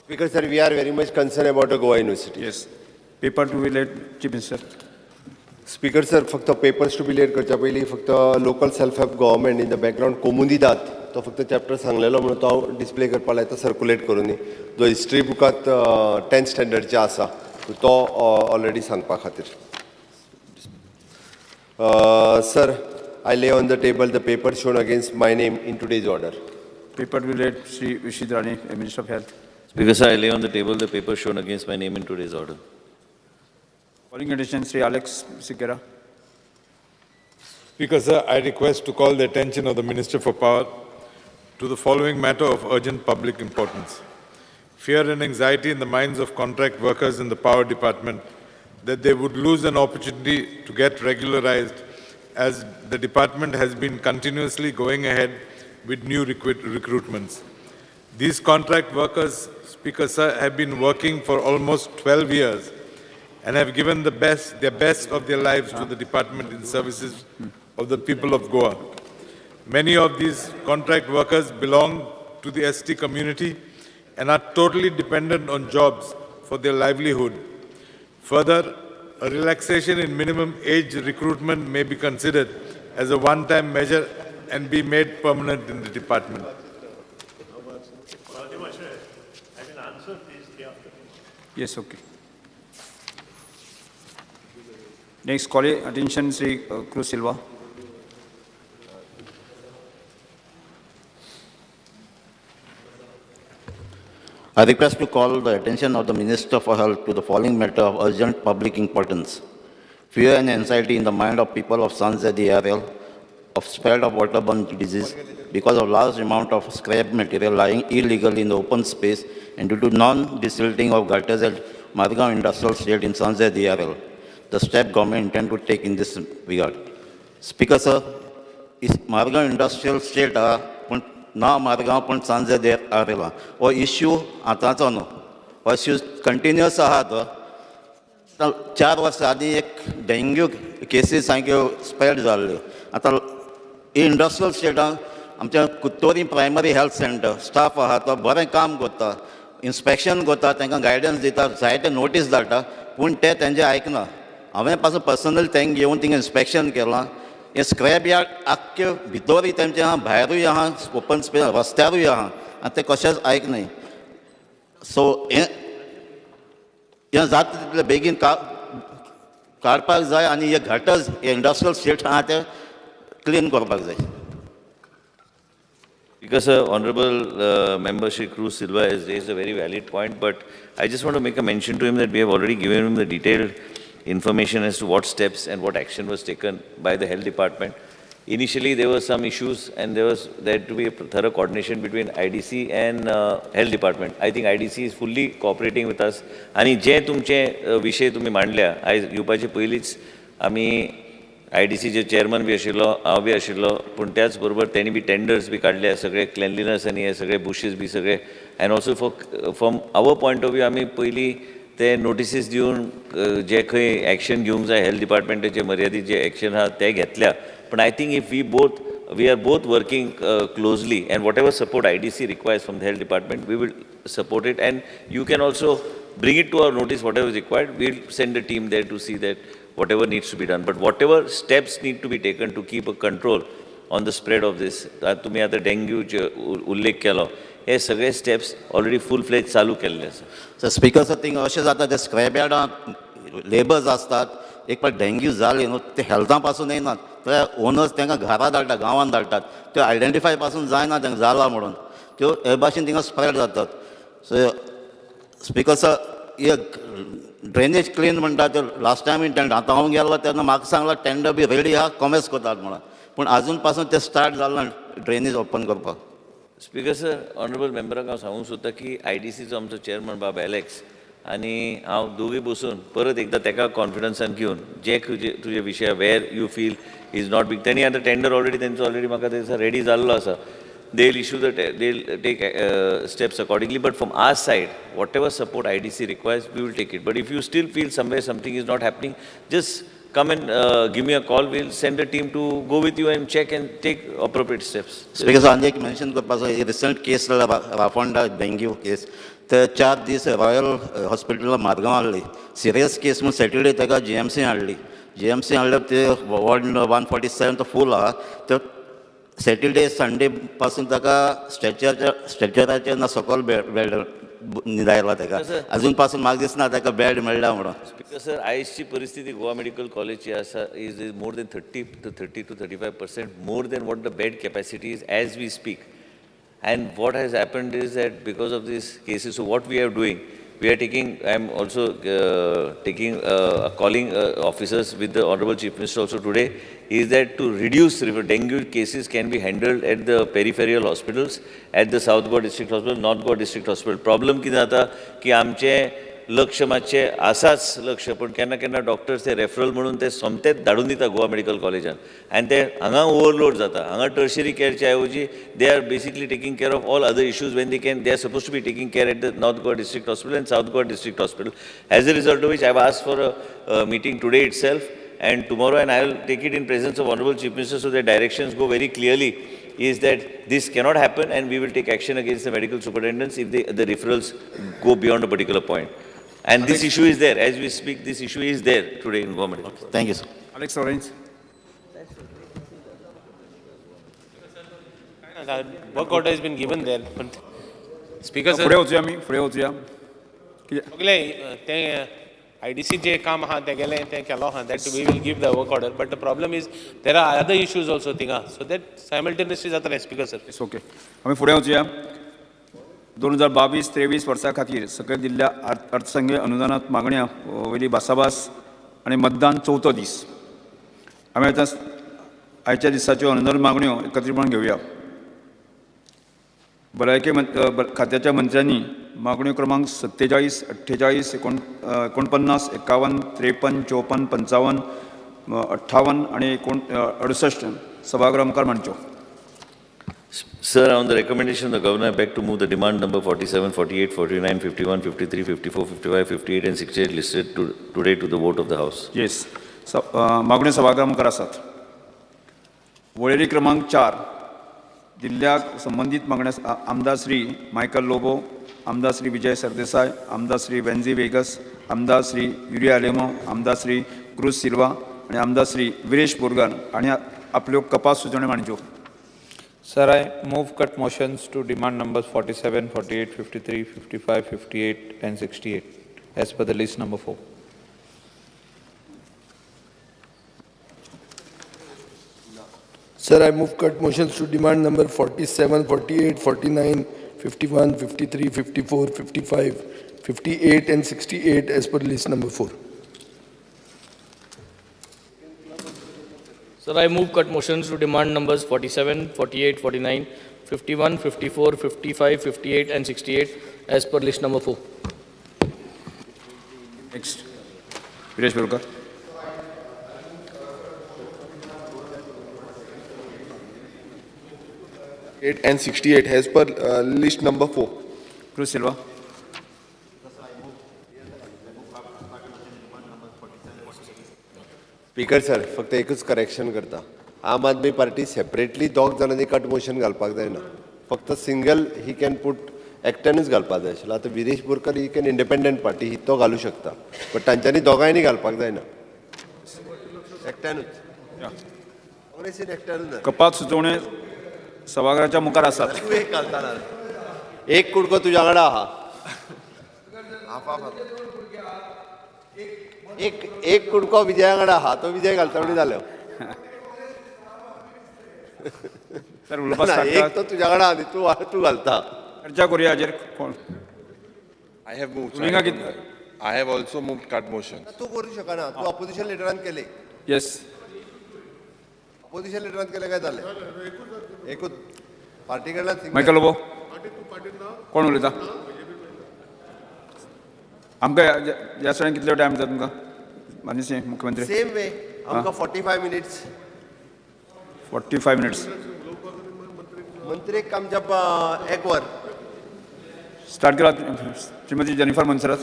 Speaker sir, we are very much concerned about the Goa University. Yes. Paper to be laid, Chief Minister. Speaker sir, फक्त पेपर्स टू बी लेट करच्या पयलीं फक्त local self help government in the background कोमुनी that तो फक्त chapter सांगलेलो म्हणून तो हांव डिस्प्ले करपाक लायता सर्कुलेट करून. जो हिस्ट्री बुकांत 10th स्टँडर्डचे आसा तो ऑलरेडी सांगपा खातीर. Sir, I lay on the table the paper shown against my name in today's order. Paper to be laid, Sri Vishidrani, Minister of Health. Because I lay on the table the paper shown against my name in today's order. Calling attention, Sri Alex Sikera. Speaker sir, I request to call the attention of the Minister for Power to the following matter of urgent public importance. Fear and anxiety in the minds of contract workers in the power department that they would lose an opportunity to get regularized as the department has been continuously going ahead with new recruitments. These contract workers, Speaker sir, have been working for almost 12 years and have given their best of their lives to the department in services of the people of Goa. Many of these contract workers belong to the ST community and are totally dependent on jobs for their livelihood. Further, a relaxation in minimum age recruitment may be considered as a one-time measure and be made permanent in the department. Yes, okay. Next, call attention, Sri Cruz Silva. I request to call the attention of the Minister for Health to the following matter of urgent public importance. Fear and anxiety in the mind of people of Sanzadi area of spread of waterborne disease because of large amount of scrap material lying illegally in the open space and due to non-desilting of gutters at Margaon Industrial Estate in Sanzadi area. the step government intend to take in this regard. Speaker sir, is Margaon industrial state पण ना मारगांव पण सांजे देर आरेला हो issue आतांचो न्हू हो issue continuous आहा तो 4 वर्सां आदीं एक डेंग्यू केसीस सारक्यो स्प्रेड जाल्ल्यो आतां इंडस्ट्रियल स्टेटान आमच्या कुत्तोरी प्रायमरी हेल्थ सेंटर स्टाफ आहा तो बरें काम करता इन्स्पेक्शन करता तांकां गायडन्स दिता जायते नोटीस धाडटा पूण ते तेंचें आयकना हांवें पासून पर्सनली तांकां घेवन थिंगा इन्स्पेक्शन केलां हे स्क्रॅप यार्ड आख्खे भितरूय तेंचे आहा भायरूय आहा ओपन स्पेस रस्त्यारूय आहा आनी ते कशेंच आयकनाय सो हें जाता तितले बेगीन काडपाक जाय आनी हे घाटज हे इंडस्ट्रियल स्टेट आहा ते क्लीन करपाक जाय. Because Honorable Member Shri Cruz Silva has raised a very valid point, but I just want to make a mention to him that we have already given him the detailed information as to what steps and what action was taken by the Health Department. Initially, there were some issues and there had to be a thorough coordination between IDC and Health Department. I think IDC is fully cooperating with us. आणि जे तुमचे विषय तुम्ही मांडल्या आयज येवपाचे पयलींच आमी IDCचे चेअरमन बी आशिल्लो हांव बी आशिल्लो पूण त्याच बरोबर त्यांनी बी टेंडर्स बी काढले सगळे क्लेनलीनस आनी हे सगळे बुशीस बी सगळे and also from our point of view आमी पयलीं ते नोटिसीस दिवन जे खंय एक्शन घेवंक जाय हेल्थ डिपार्टमेंटाचे मर्यादीत जे एक्शन आहा ते घेतल्या पण I think if we are both working closely and whatever support IDC requires from the health department, we will support it and you can also bring it to our notice whatever is required. We'll send a team there to see that whatever needs to be done. But whatever steps need to be taken to keep a control on the spread of this, तुम्ही आता dengue उल्लेख केलो हे सगळे steps already फुल फ्लेज चालू केल्ले आसा. सर स्पीकर सर थिंग अशें जाता ते स्क्रॅप यार्डांत लेबर्स असतात एक फावट डेंग्यू जाले न्हू ते हेल्था पासून येनात ते ओनर्स तांकां घरा धाडटात गांवांत धाडटात त्यो आयडेंटिफाय पासून जायना तांकां जाला म्हणून त्यो हे भाशेन थिंगा स्प्रेड जातात. सो स्पीकर सर हे ड्रेनेज क्लीन म्हणटा ते लास्ट टायम टेंडर आतां हांव गेलो तेन्ना म्हाका सांगला टेंडर बी रेडी आहा कॉमेस करतात म्हणून पूण आजून पासून ते स्टार्ट जालें ना ड्रेनेज ओपन करपाक. स्पीकर सर ऑनरेबल मेंबराक हांव सांगूंक सोदता की IDCचो आमचो चेअरमन बाब एलेक्स आनी हांव दोगूय बसून परत एकदां ताका कॉन्फिडन्सान घेवन जे तुजे विशय where you feel is not big तेणी आतां टेंडर तेंचो ऑलरेडी म्हाका ते रेडी जाल्लो आसा. They'll issue they'll take steps accordingly. But from our side, whatever support IDC requires, we will take it. But if you still feel somewhere something is not happening, just come and give me a call. We'll send a team to go with you and check and take appropriate steps. Because I mentioned the recent case Rafonda dengue case. The 4 दीस royal hospital Margao हाडली serious केस म्हणून Saturday ताका GMC हाडली. GMC हाडल्यार ते ward 147 तो फूल आहा तो Saturday Sunday पासून ताका स्ट्रेचराचेर ना सकयल बेड न्हिदायला ताका अजून पासून म्हाका दिसना ताका बेड मेळ्ळा म्हणून. Because sir, आयजची परिस्थिती गोवा मेडिकल कॉलेजची आसा is more than 30 to 35% more than what the bed capacity is as we speak. And what has happened is that because of these cases, so what we are doing, we are taking, I am also calling officers with the Honorable Chief Minister also today, is that to reduce dengue cases can be handled at the peripheral hospitals, at the South Goa District Hospital, North Goa District Hospital. Problem कितें जाता की आमचे लक्ष मातशें आसाच लक्ष पण केन्ना केन्ना डॉक्टर्स ते रेफरल म्हणून ते सोमतेच धाडून दिता गोवा मेडिकल कॉलेजान आनी ते हांगा ओवरलोड जाता. हांगा टर्शरी केअरचे ऐवजी they are basically taking care of all other issues when they are suppose to be taking care at the north Goa district hospital and south Goa district hospital. As a result of which I have asked for a meeting today itself and tomorrow, and I will take it in presence of Honorable Chief Minister so the directions go very clearly is that this cannot happen and we will take action against the medical superintendents if the referrals go beyond a particular point. And this issue is there. As we speak, this issue is there today in government. Okay. Thank you, sir. Alex Orange. Work order has been given there. But Speaker sir, फुडें वचुया सगळे ते IDC जे काम आहा ते गेले ते केलो आहा that we will give the work order. But the problem is there are other issues also थिंगा. So that simultaneously जातले Speaker sir. It's okay. आमी फुडें वचुया 2022-23 वर्सा खातीर सकयल दिल्ल्या अर्थसंघीय अनुदानात मागण्या वयली भासाभास आनी मतदान चवथो दीस. आमी आतां आयच्या दिसाच्यो अनुदान मागण्यो एकत्रीतपणान घेवया. भलायकी खात्याच्या मंत्र्यांनी मागण्यो क्रमांक 47, 48, 49, 51, 53, 54, 55, 58 आणि 68 सभागृह मुखार मांडच्यो. Sir, on the recommendation of the governor, I beg to move the demand number 47, 48, 49, 51, 53, 54, 55, 58 and 68 listed today to the vote of the House. Yes. मागण्यो सभागृह मुखार आसात. वळेरी क्रमांक 4 जिल्ह्याक संबंधित मागण्या आमदार श्री मायकल लोबो, आमदार श्री विजय सरदेसाय, आमदार श्री वेन्झी वेगस, आमदार श्री युरिया अलेमो, आमदार श्री क्रूज सिल्वा आणि आमदार श्री विरेश बोरगान आणि आपल्यो कपास सुचोवण्यो मांडच्यो. Sir, I move cut motions to demand numbers 47, 48, 53, 55, 58 and 68 as per the list number 4. Sir, I move cut motions to demand number 47, 48, 49, 51, 53, 54, 55, 58 and 68 as per list number 4. Sir, I move cut motions to demand numbers 47, 48, 49, 51, 54, 55, 58 and 68 as per list number 4. Next Viresh Borkar. 8 and 68 as per list number 4. Cruise Silva. Speaker sir, फक्त एकच correction करता. आम आदमी party separately दोग जाणांनी cut motion घालपाक जायना. फक्त single he can put एकट्यानूच घालपाक जाय आशिल्लो. आतां Viresh Borkar he can independent party ही तो घालूं शकता, बट तांच्यांनी दोगांयनी घालपाक जायना. एकट्यानूच काँग्रेसीन एकट्यानूच कपास सुचोवणे सभागृहाच्या मुखार आसात. तूं एक घालता. एक कुडको तुज्या वांगडा आहा. एक कुडको विजया वांगडा आहा, तो विजय घालता म्हणून जालो. सर उलोवपाक एक स्टार्ट तो तुज्या वांगडा आहा, तूं घालता. चर्चा करुया हाजेर. कोण I have moved. रुलिंगा कितें? I have also moved cut motion. तूं करूं शकना. तूं ऑपोजिशन लिडरान केले. येस. ऑपोजिशन लिडरान केले काय जालें? एकूच पार्टी कडल्यान मायकल लोबो कोण उलयता? आमकां ह्या सगळ्यांक कितलो टायम जाता तुमकां माननीय मुख्यमंत्री? सेम वे आमकां 45 मिनिट्स. 45 मिनिट्स. मंत्रीक आमच्या एक वर. स्टार्ट केला श्रीमती जेनिफर मनसरात.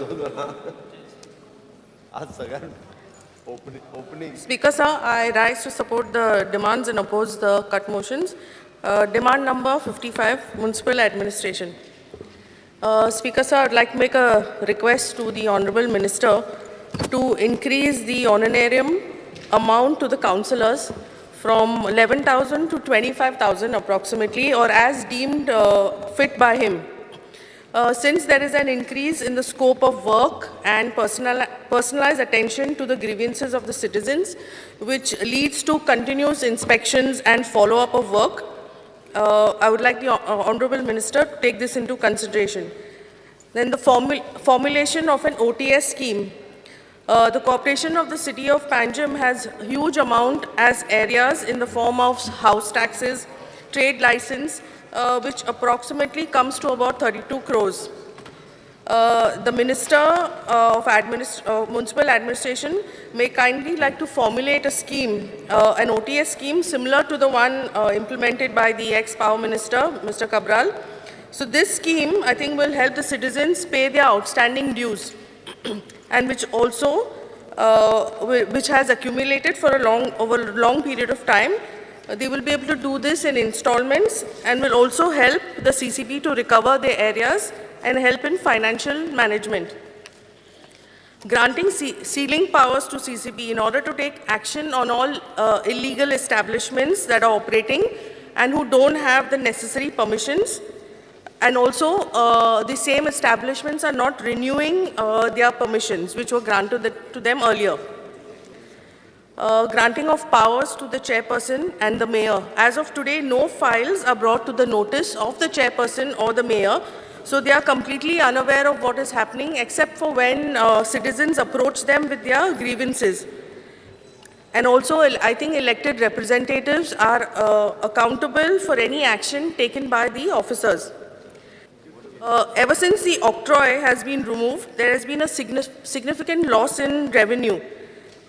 आज सगळ्यांत opening. Speaker sir, I rise to support the demands and oppose the cut motions. Demand number 55, Municipal Administration. Speaker sir, I'd like to make a request to the Honorable Minister to increase the honorarium amount to the councillors from 11,000 to 25,000 approximately, or as deemed fit by him. Since there is an increase in the scope of work and personalized attention to the grievances of the citizens, which leads to continuous inspections and follow-up of work, I would like the Honorable Minister to take this into consideration. Then the formulation of an OTS scheme. The Corporation of the City of Panjim has huge amount as areas in the form of house taxes, trade license, which approximately comes to about 32 crores. The Minister of Municipal Administration may kindly like to formulate a scheme, an OTS scheme similar to the one implemented by the ex-Power Minister, Mr. Cabral. So this scheme, I think, will help the citizens pay their outstanding dues and which also, which has accumulated for over a long period of time. They will be able to do this in installments and will also help the CCP to recover their areas and help in financial management. Granting sealing powers to CCP in order to take action on all illegal establishments that are operating and who don't have the necessary permissions, and also the same establishments are not renewing their permissions which were granted to them earlier. Granting of powers to the chairperson and the mayor. As of today, no files are brought to the notice of the chairperson or the mayor, so they are completely unaware of what is happening except for when citizens approach them with their grievances. And also, I think elected representatives are accountable for any action taken by the officers. Ever since the octroi has been removed, there has been a significant loss in revenue.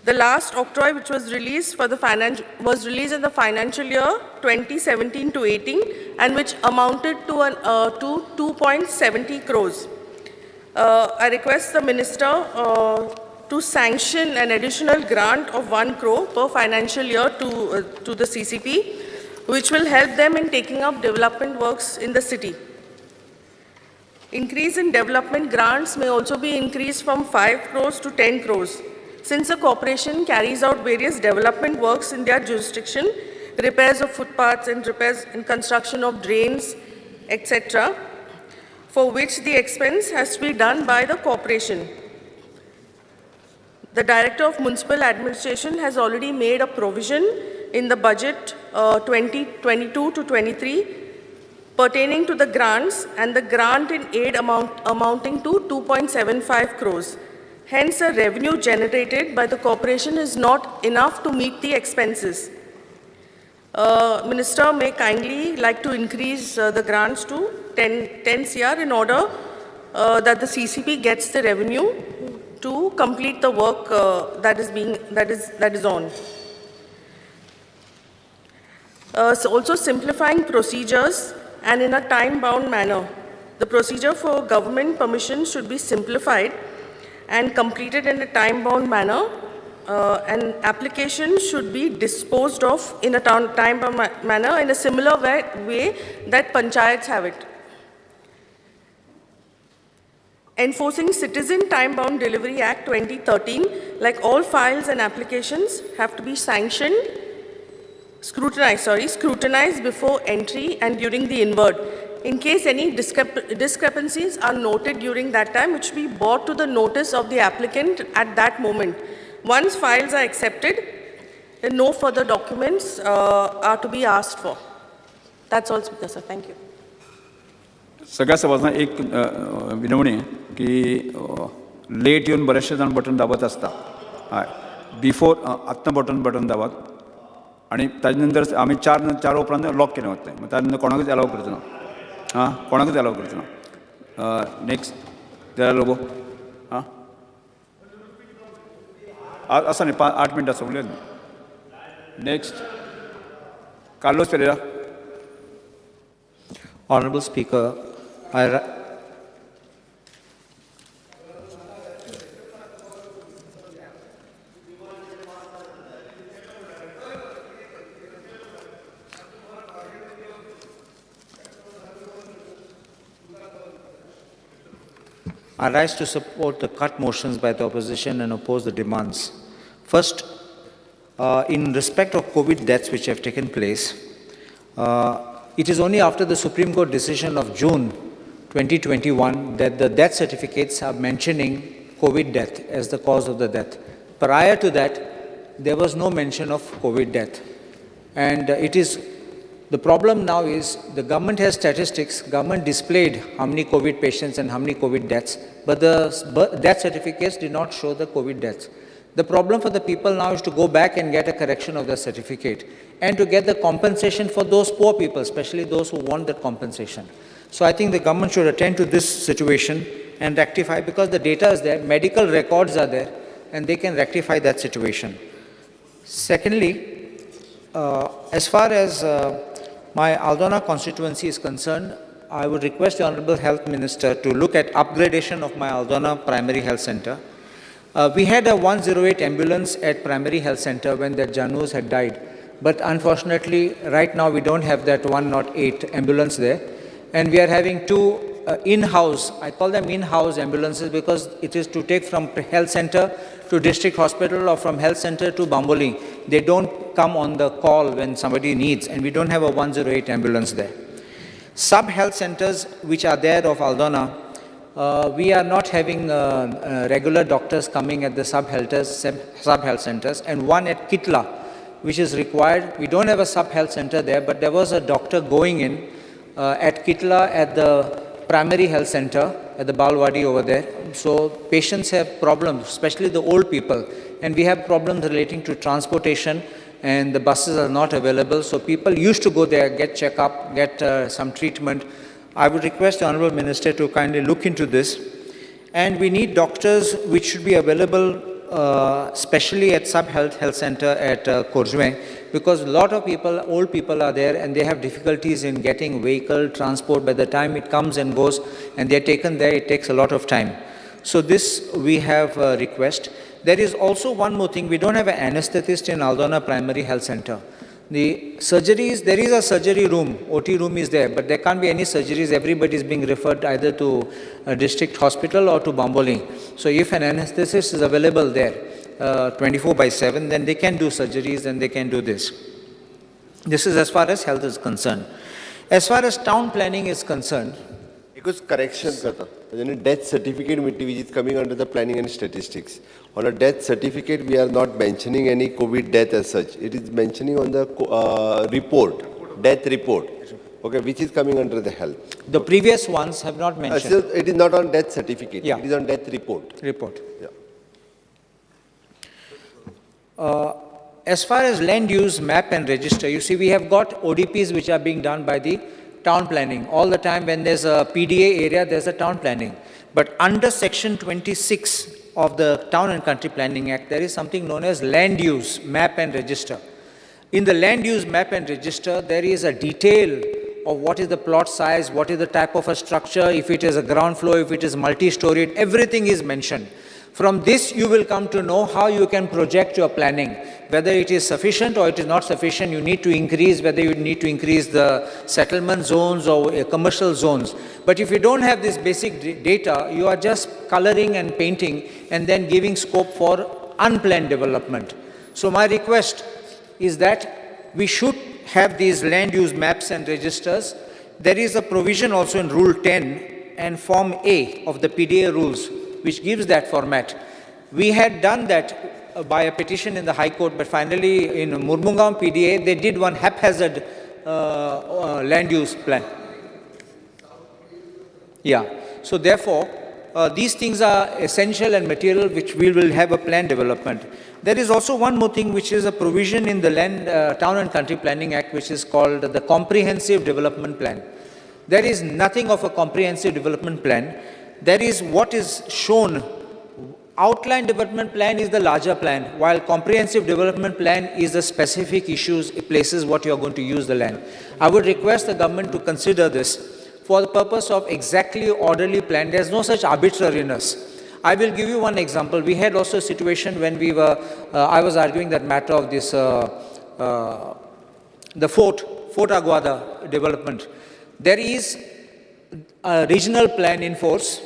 The last octroi, which was released was released in the financial year 2017 to 18, and which amounted to 2.70 crores. I request the minister to sanction an additional grant of 1 crore per financial year to the CCP, which will help them in taking up development works in the city. Increase in development grants may also be increased from 5 crores to 10 crores. Since the corporation carries out various development works in their jurisdiction, repairs of footpaths and repairs and construction of drains, etc., for which the expense has to be done by the corporation. The Director of Municipal Administration has already made a provision in the budget 2022 to 23 pertaining to the grants, and the grant in aid amounting to 2.75 crores. Hence, the revenue generated by the corporation is not enough to meet the expenses. Minister may kindly like to increase the grants to 10 CR in order that the CCP gets the revenue to complete the work that is on. So also simplifying procedures and in a time-bound manner. The procedure for government permission should be simplified and completed in a time-bound manner. An application should be disposed of in a time-bound manner in a similar way that panchayats have it. Enforcing Citizen Time-Bound Delivery Act 2013, like all files and applications have to be scrutinized before entry and during the inward. In case any discrepancies are noted during that time, it should be brought to the notice of the applicant at that moment. Once files are accepted, then no further documents are to be asked for. That's all, Speaker, sir. Thank you. सगळ्या सभासदांना एक विनवणी की late येऊन बरेचसे जण button दाबत असता हय बिफोर आत्ता बटन दाबात आणि त्यानंतर आम्ही चार उपरांत लॉक केलें वता मग त्यानंतर कोणाकच अलाव करचो ना हां कोणाकच अलाव करचो ना नेक्स्ट त्या लोगो हां आसा न्ही 8 मिनटां सोडले next Carlos Pereira. Honorable Speaker, I rise to support the cut motions by the opposition and oppose the demands. First, in respect of COVID deaths which have taken place, it is only after the Supreme Court decision of June 2021 that the death certificates are mentioning COVID death as the cause of the death. Prior to that, there was no mention of COVID death. And the problem now is the government has statistics, government displayed how many COVID patients and how many COVID deaths, but the death certificates did not show the COVID deaths. The problem for the people now is to go back and get a correction of the certificate and to get the compensation for those poor people, especially those who want that compensation. So I think the government should attend to this situation and rectify, because the data is there, medical records are there, and they can rectify that situation. Secondly, as far as my Aldona constituency is concerned, I would request the Honorable Health Minister to look at upgradation of my Aldona Primary Health Center. We had a 108 ambulance at Primary Health Center when the Janus had died. But unfortunately, right now we don't have that 108 ambulance there. And we are having two in-house, I call them in-house ambulances because it is to take from health center to district hospital or from health center to Bamboli. They don't come on the call when somebody needs, and we don't have a 108 ambulance there. Sub-health centers which are there of Aldona, we are not having regular doctors coming at the sub-health centers, and one at Kitla, which is required. We don't have a sub-health center there, but there was a doctor going in at Kitla at the primary health center, at the Balwadi over there. So patients have problems, especially the old people, and we have problems relating to transportation, and the buses are not available. So people used to go there, get checkup, get some treatment. I would request the Honorable Minister to kindly look into this. And we need doctors which should be available, especially at Health Center at Korzwe, because a lot of people, old people are there and they have difficulties in getting vehicle transport. By the time it comes and goes and they're taken there, it takes a lot of time. So this we have a request. There is also one more thing. We don't have an anesthetist in Aldona Primary Health Center. The surgeries, there is a surgery room, OT room is there, but there can't be any surgeries. Everybody is being referred either to a district hospital or to Bamboli. So if an anesthetist is available there 24/7, then they can do surgeries and they can do this. This is as far as health is concerned. As far as town planning is concerned, एकूच correction करता म्हणजे death certificate म्हणटी which is coming under the planning and statistics. On a death certificate, we are not mentioning any COVID death as such. It is mentioning on the report, death report, okay, which is coming under the health. the previous ones have not mentioned. So it is not on death certificate. Yeah. It is on death report. Yeah. Yeah. As far as land use map and register, you see we have got ODPs which are being done by the town planning. All the time when there's a PDA area, there's a town planning. But under section 26 of the Town and Country Planning Act, there is something known as land use map and register. In the land use map and register, there is a detail of what is the plot size, what is the type of a structure, if it is a ground floor, if it is multi-storied, everything is mentioned. From this, you will come to know how you can project your planning, whether it is sufficient or it is not sufficient. You need to increase, whether you need to increase the settlement zones or commercial zones. But if you don't have this basic data, you are just coloring and painting and then giving scope for unplanned development. So my request is that we should have these land use maps and registers. There is a provision also in Rule 10 and Form A of the PDA rules, which gives that format. We had done that by a petition in the High Court, but finally in Murmungaon PDA, they did one haphazard land use plan. Yeah. So therefore, these things are essential and material which we will have a plan development. There is also one more thing which is a provision in the Town and Country Planning Act, which is called the Comprehensive Development Plan. There is nothing of a comprehensive development plan. There is what is shown. Outline development plan is the larger plan, while comprehensive development plan is the specific issues, places what you are going to use the land. I would request the government to consider this for the purpose of exactly orderly plan. There is no such arbitrariness. I will give you one example. We had also a situation when we were, I was arguing that matter of this, the Fort Aguada development. There is a regional plan in force.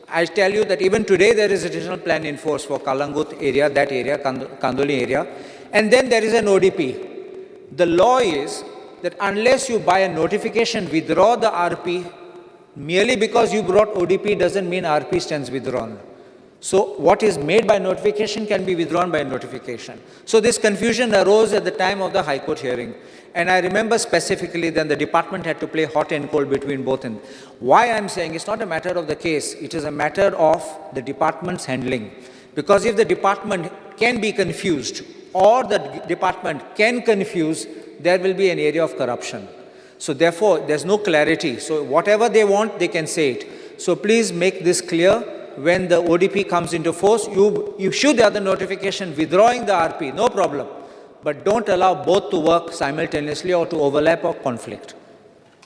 I tell you that even today there is a regional plan in force for Kalangut area, that area, Kandoli area. And then there is an ODP. The law is that unless you by a notification withdraw the RP, merely because you brought ODP doesn't mean RP stands withdrawn. So what is made by notification can be withdrawn by notification. So this confusion arose at the time of the High Court hearing. And I remember specifically then the department had to play hot and cold between both. And why I'm saying it's not a matter of the case, it is a matter of the department's handling. Because if the department can be confused or the department can confuse, there will be an area of corruption. So therefore, there's no clarity. So whatever they want, they can say it. So please make this clear. When the ODP comes into force, you should have the notification withdrawing the RP, no problem. But don't allow both to work simultaneously or to overlap or conflict.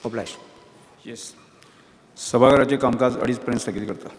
Obliged. Yes सभागृहाचे कामकाज 2:30 पर्यंत स्थगित करता